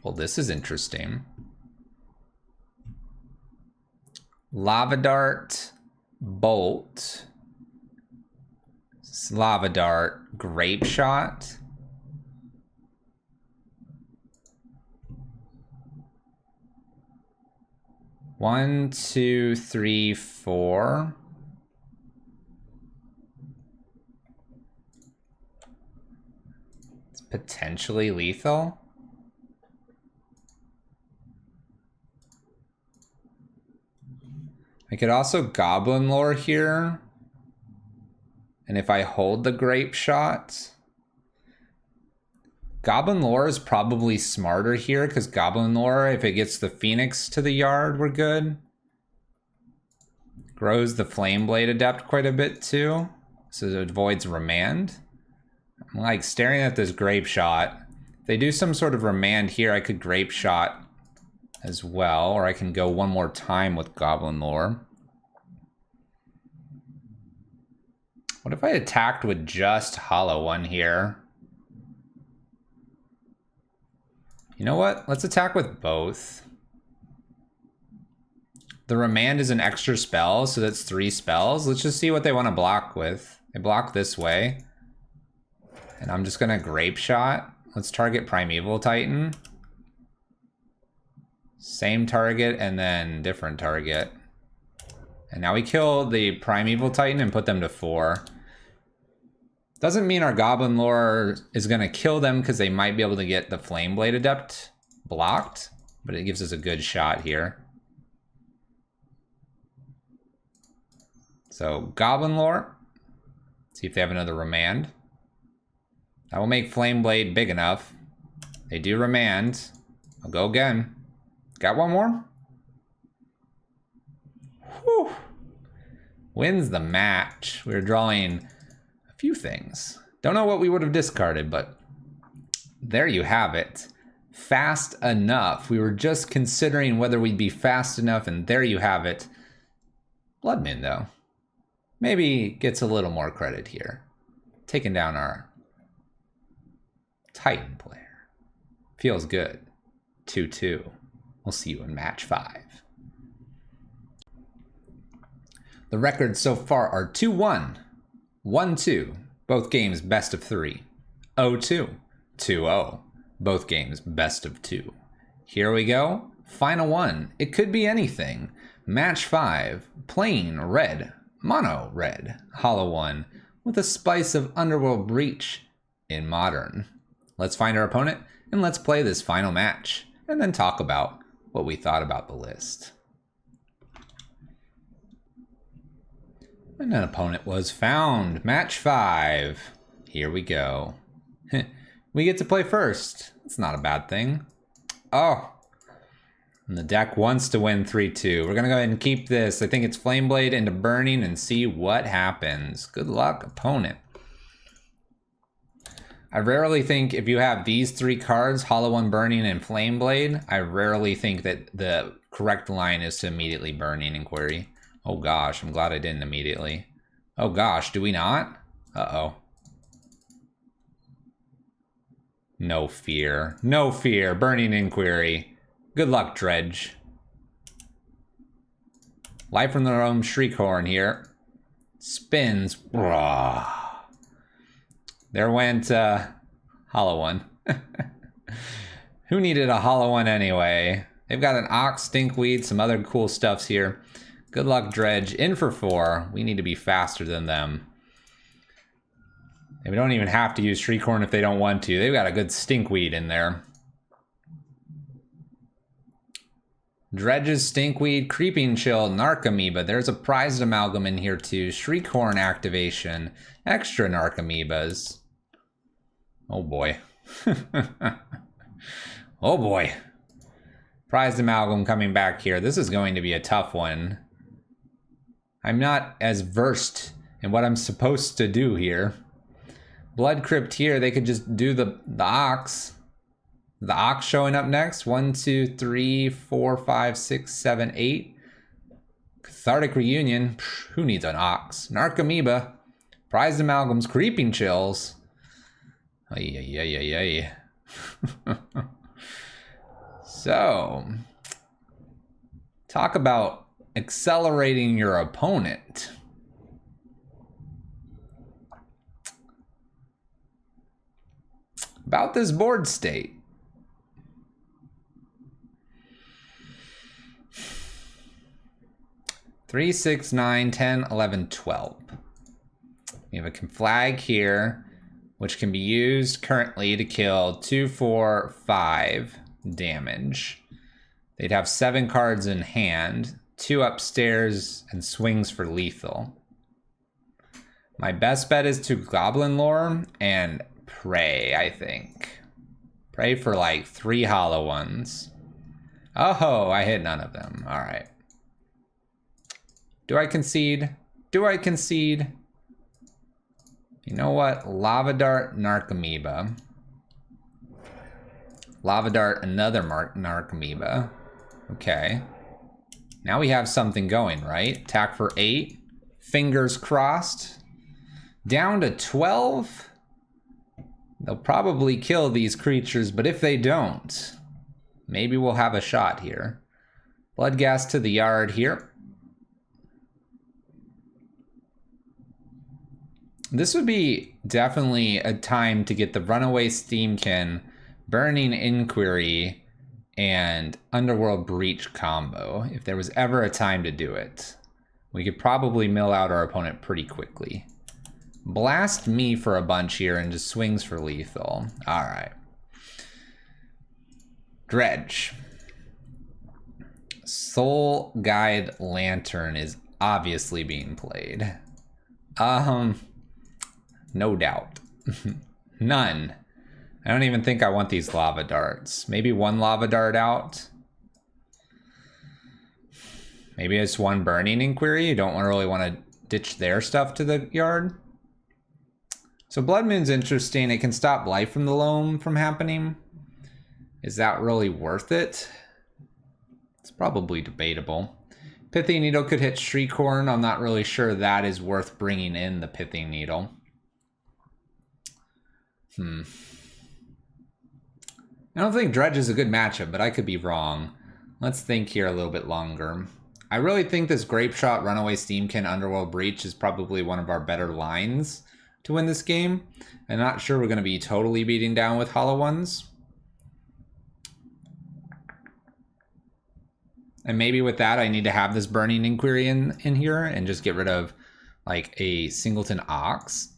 Well, this is interesting. Lava Dart, Bolt, Lava Dart, Grape Shot. One, two, three, 4. It's potentially lethal. I could also Goblin Lore here. And if I hold the Grape Shot, Goblin Lore is probably smarter here because Goblin Lore, if it gets the Phoenix to the yard, we're good. Grows the Flame Blade Adept quite a bit too, so it avoids Remand. I'm like staring at this Grape Shot. If they do some sort of Remand here, I could Grape Shot as well, or I can go one more time with Goblin Lore. What if I attacked with just Hollow One here? You know what? Let's attack with both. The Remand is an extra spell, so that's 3 spells. Let's just see what they want to block with. They block this way. And I'm just gonna Grape Shot. Let's target Primeval Titan. Same target and then different target. And now we kill the Primeval Titan and put them to 4. Doesn't mean our Goblin Lore is going to kill them because they might be able to get the Flame Blade Adept blocked, but it gives us a good shot here. So Goblin Lore. See if they have another Remand. That will make Flame Blade big enough. They do remand. I'll go again. Got one more? Whew. Wins the match. We're drawing a few things. Don't know what we would have discarded, but there you have it. Fast enough. We were just considering whether we'd be fast enough, and there you have it. Bloodman, though, maybe gets a little more credit here. Taking down our Titan player. Feels good. 2-2. We'll see you in match 5. The records so far are 2-1, 1-2, both games best of 3, 0-2, 2-0, both games best of 2. Here we go, final one. It could be anything. Match 5, plain red, mono red, hollow one, with a spice of Underworld Breach in modern. Let's find our opponent and let's play this final match, and then talk about what we thought about the list. And an opponent was found. Match 5. Here we go. We get to play first. It's not a bad thing. Oh. And the deck wants to win 3-2. We're going to go ahead and keep this. I think it's Flame Blade into Burning and see what happens. Good luck, opponent. I rarely think if you have these 3 cards, Hollow One, Burning, and Flame Blade, I rarely think that the correct line is to immediately Burning Inquiry. Oh gosh, I'm glad I didn't immediately. Oh gosh, do we not? Uh-oh. No fear. No fear. Burning Inquiry. Good luck, Dredge. Life from their own Shriekhorn here. Spins. There went Hollow One. Who needed a Hollow One anyway? They've got an Ox, Stinkweed, some other cool stuffs here. Good luck, Dredge. In for 4. We need to be faster than them. And we don't even have to use Shriekhorn if they don't want to. They've got a good Stinkweed in there. Dredge's Stinkweed, Creeping Chill, Narcomoeba. There's a prized amalgam in here too. Shriekhorn activation. Extra Narcomoebas. Oh boy. Oh boy. Prized amalgam coming back here. This is going to be a tough one. I'm not as versed in what I'm supposed to do here. Blood Crypt here, they could just do the Ox. The Ox showing up next. 1, 2, 3, 4, 5, 6, 7, 8. Cathartic Reunion. Psh, who needs an Ox? Narcomoeba. Prized amalgams. Creeping Chills. Ay, ay, ay, ay, ay. So, talk about accelerating your opponent. About this board state. Three, 6, 9, 10, 11, 12. We have a flag here, which can be used currently to kill 2, 4, 5 damage. They'd have 7 cards in hand, 2 upstairs, and swings for lethal. My best bet is to Goblin Lore and Pray, I think. Pray for like 3 hollow ones. Oh, I hit none of them. All right. Do I concede? Do I concede? You know what? Lava Dart, Narcomoeba. Lava Dart, another Narcomoeba. Okay. Now we have something going, right? Attack for 8. Fingers crossed. Down to 12. They'll probably kill these creatures, but if they don't, maybe we'll have a shot here. Bloodghast to the yard here. This would be definitely a time to get the Runaway Steamkin, Burning Inquiry, and Underworld Breach combo. If there was ever a time to do it, we could probably mill out our opponent pretty quickly. Blast me for a bunch here and just swings for lethal. All right. Dredge. Soul Guide Lantern is obviously being played. No doubt. None. I don't even think I want these lava darts. Maybe one lava dart out. Maybe it's one burning inquiry. You don't really want to ditch their stuff to the yard. So Blood Moon's interesting. It can stop Life from the Loam from happening. Is that really worth it? It's probably debatable. Pithing Needle could hit Shriekhorn. I'm not really sure that is worth bringing in the Pithing Needle. I don't think Dredge is a good matchup, but I could be wrong. Let's think here a little bit longer. I really think this Grape Shot, Runaway Steamkin, Underworld Breach is probably one of our better lines to win this game. I'm not sure we're going to be totally beating down with Hollow Ones. And maybe with that, I need to have this Burning Inquiry in here and just get rid of like a Singleton Ox.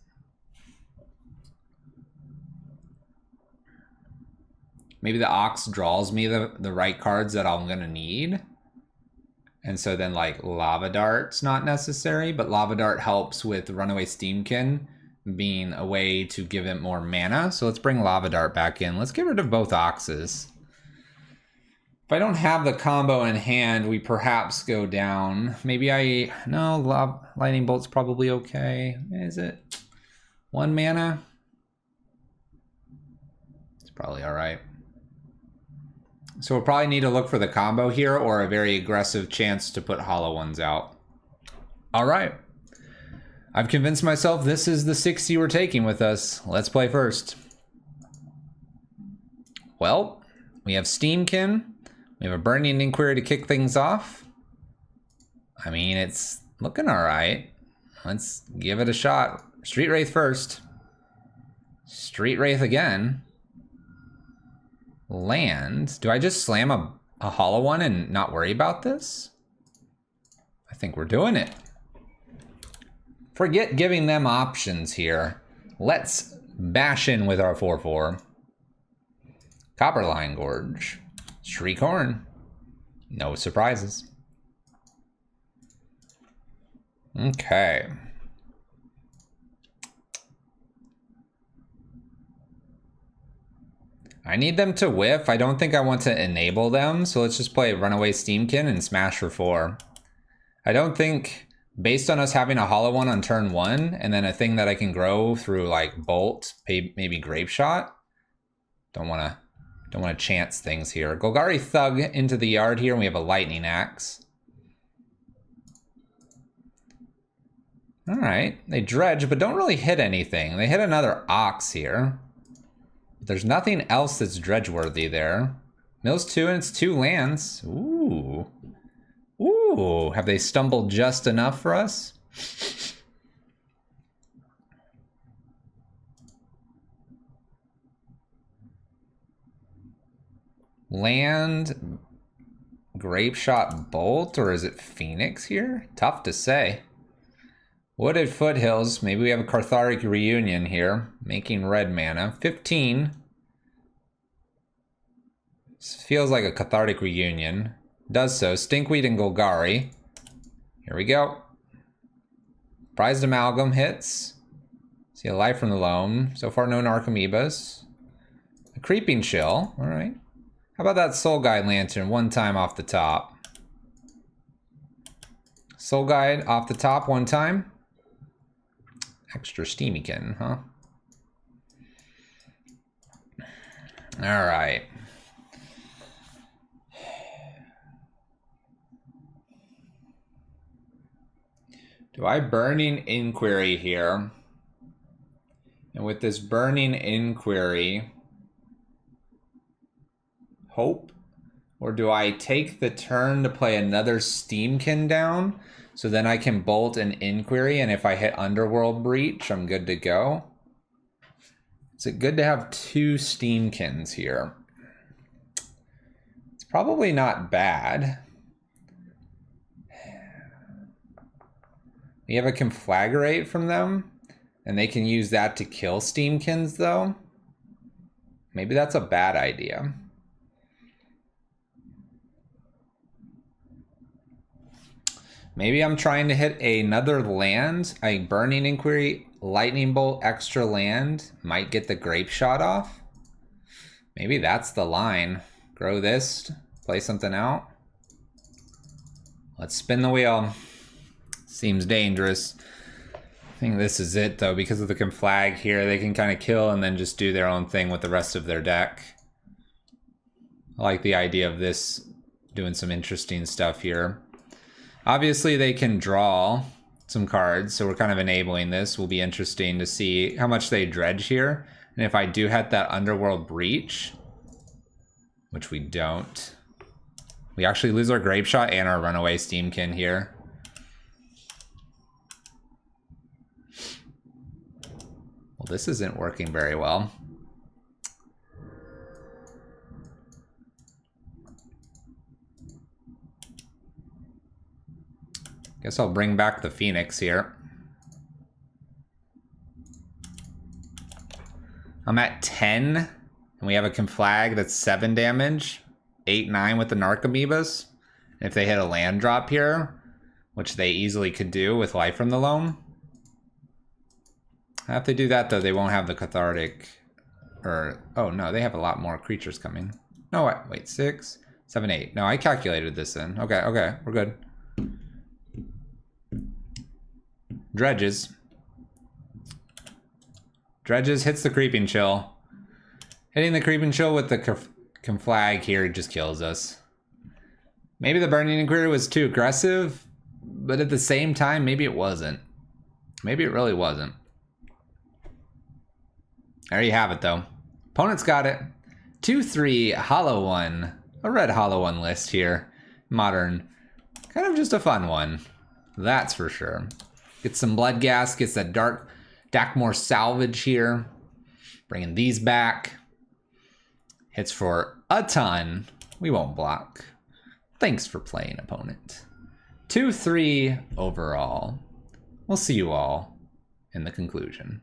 Maybe the Ox draws me the right cards that I'm going to need. And so then like Lava Dart's not necessary, but Lava Dart helps with Runaway Steamkin being a way to give it more mana. So let's bring Lava Dart back in. Let's get rid of both Oxes. If I don't have the combo in hand, we perhaps go down. Maybe no, Lightning Bolt's probably okay. Is it 1 mana? It's probably all right. So we'll probably need to look for the combo here or a very aggressive chance to put Hollow Ones out. All right. I've convinced myself this is the 60 we're taking with us. Let's play first. Well, we have Steamkin. We have a Burning Inquiry to kick things off. I mean, it's looking all right. Let's give it a shot. Street Wraith first. Street Wraith again. Land. Do I just slam a Hollow One and not worry about this? I think we're doing it. Forget giving them options here. Let's bash in with our 4/4. Copperline Gorge. Shriekhorn. No surprises. Okay. I need them to whiff. I don't think I want to enable them, so let's just play Runaway Steamkin and smash for 4. I don't think, based on us having a Hollow One on turn 1, and then a thing that I can grow through like Bolt, maybe Grape Shot. Don't want to chance things here. Golgari Thug into the yard here, and we have a Lightning Axe. All right, they dredge, but don't really hit anything. They hit another Ox here. There's nothing else that's dredge-worthy there. Mills 2, and it's 2 lands. Ooh. Ooh, have they stumbled just enough for us? Land, Grape Shot, Bolt, or is it Phoenix here? Tough to say. Wooded Foothills, maybe we have a Cathartic Reunion here, making red mana. 15. This feels like a Cathartic Reunion. Does so. Stinkweed and Golgari. Here we go. Prized Amalgam hits. See a Life from the Loam. So far no Narcomoebas. A Creeping Chill, all right. How about that Soul Guide Lantern one time off the top? Soul Guide off the top one time. Extra Steamykin, huh? All right. Do I Burning Inquiry here? And with this Burning Inquiry, hope? Or do I take the turn to play another Steamkin down? So then I can bolt an Inquiry, and if I hit Underworld Breach, I'm good to go. Is it good to have 2 Steamkins here? It's probably not bad. We have a Conflagrate from them, and they can use that to kill Steamkins, though. Maybe that's a bad idea. Maybe I'm trying to hit another land, a Burning Inquiry lightning bolt extra land might get the grape shot off. Maybe that's the line. Grow this, play something out. Let's spin the wheel. Seems dangerous. I think this is it though, because of the conflag here. They can kind of kill and then just do their own thing with the rest of their deck. I like the idea of this doing some interesting stuff here. Obviously they can draw some cards, so we're kind of enabling this. Will be interesting to see how much they dredge here. And if I do hit that Underworld Breach, which we don't, we actually lose our Grape Shot and our Runaway Steamkin here. Well, this isn't working very well. Guess I'll bring back the Phoenix here. I'm at 10, and we have a conflag that's 7 damage, 8-9 with the Narcomoebas. And if they hit a land drop here, which they easily could do with Life from the Loam. If they do that though, they won't have the Cathartic, or, oh no, they have a lot more creatures coming. No, wait, 6, 7, 8. No, I calculated this in. Okay, we're good. Dredges. Dredges hits the Creeping Chill. Hitting the Creeping Chill with the conflag here just kills us. Maybe the Burning Inquiry was too aggressive, but at the same time, maybe it wasn't. Maybe it really wasn't. There you have it though. Opponent's got it. 2-3 Hollow One. A red Hollow One list here. Modern. Kind of just a fun one. That's for sure. Gets some Blood Gas, gets that Dark Dakmor Salvage here. Bringing these back. Hits for a ton. We won't block. Thanks for playing, opponent. 2-3 overall. We'll see you all in the conclusion.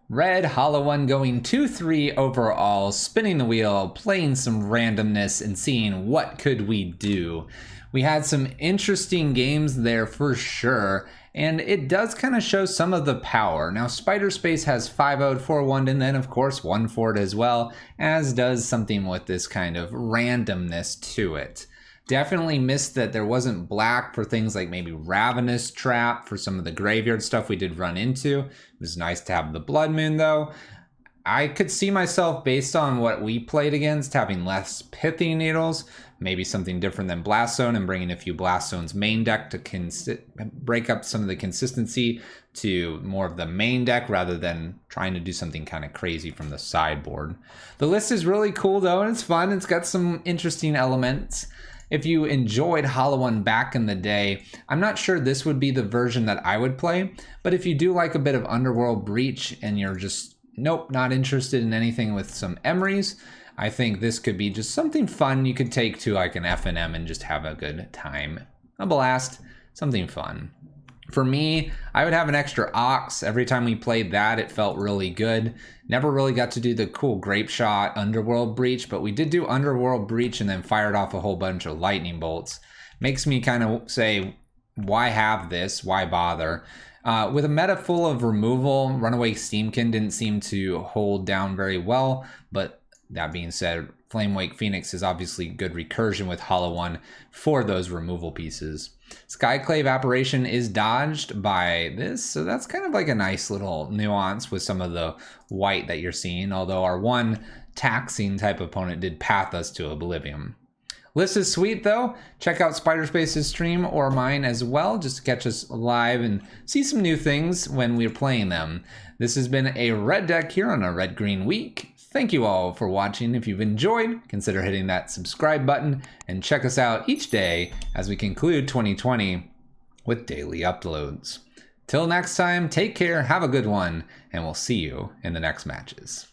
Red Hollow One going 2-3 overall, spinning the wheel, playing some randomness, and seeing what could we do. We had some interesting games there for sure, and it does kind of show some of the power. Now, Spider Space has 5-0'd, 4-1'd, and then, of course, 1-4'd as well, as does something with this kind of randomness to it. Definitely missed that there wasn't black for things like maybe Ravenous Trap for some of the graveyard stuff we did run into. It was nice to have the Blood Moon, though. I could see myself, based on what we played against, having less Pithing Needles, maybe something different than Blast Zone, and bringing a few Blast Zone's main deck to break up some of the consistency to more of the main deck rather than trying to do something kind of crazy from the sideboard. The list is really cool though, and it's fun. It's got some interesting elements. If you enjoyed Hollow One back in the day, I'm not sure this would be the version that I would play, but if you do like a bit of Underworld Breach and you're just, nope, not interested in anything with some Emeries, I think this could be just something fun you could take to like an F&M and just have a good time. A blast, something fun. For me, I would have an extra Ox. Every time we played that, it felt really good. Never really got to do the cool Grape Shot Underworld Breach, but we did do Underworld Breach and then fired off a whole bunch of lightning bolts. Makes me kind of say, why have this? Why bother? With a meta full of removal, Runaway Steamkin didn't seem to hold down very well, but that being said, Flamewake Phoenix is obviously good recursion with Hollow One for those removal pieces. Skyclave Apparition is dodged by this, so that's kind of like a nice little nuance with some of the white that you're seeing, although our one taxing type opponent did path us to Oblivion. List is sweet though. Check out Spider Space's stream or mine as well, just to catch us live and see some new things when we're playing them. This has been a red deck here on a Red Green Week. Thank you all for watching. If you've enjoyed, consider hitting that subscribe button and check us out each day as we conclude 2020 with daily uploads. Till next time, take care, have a good one, and we'll see you in the next matches.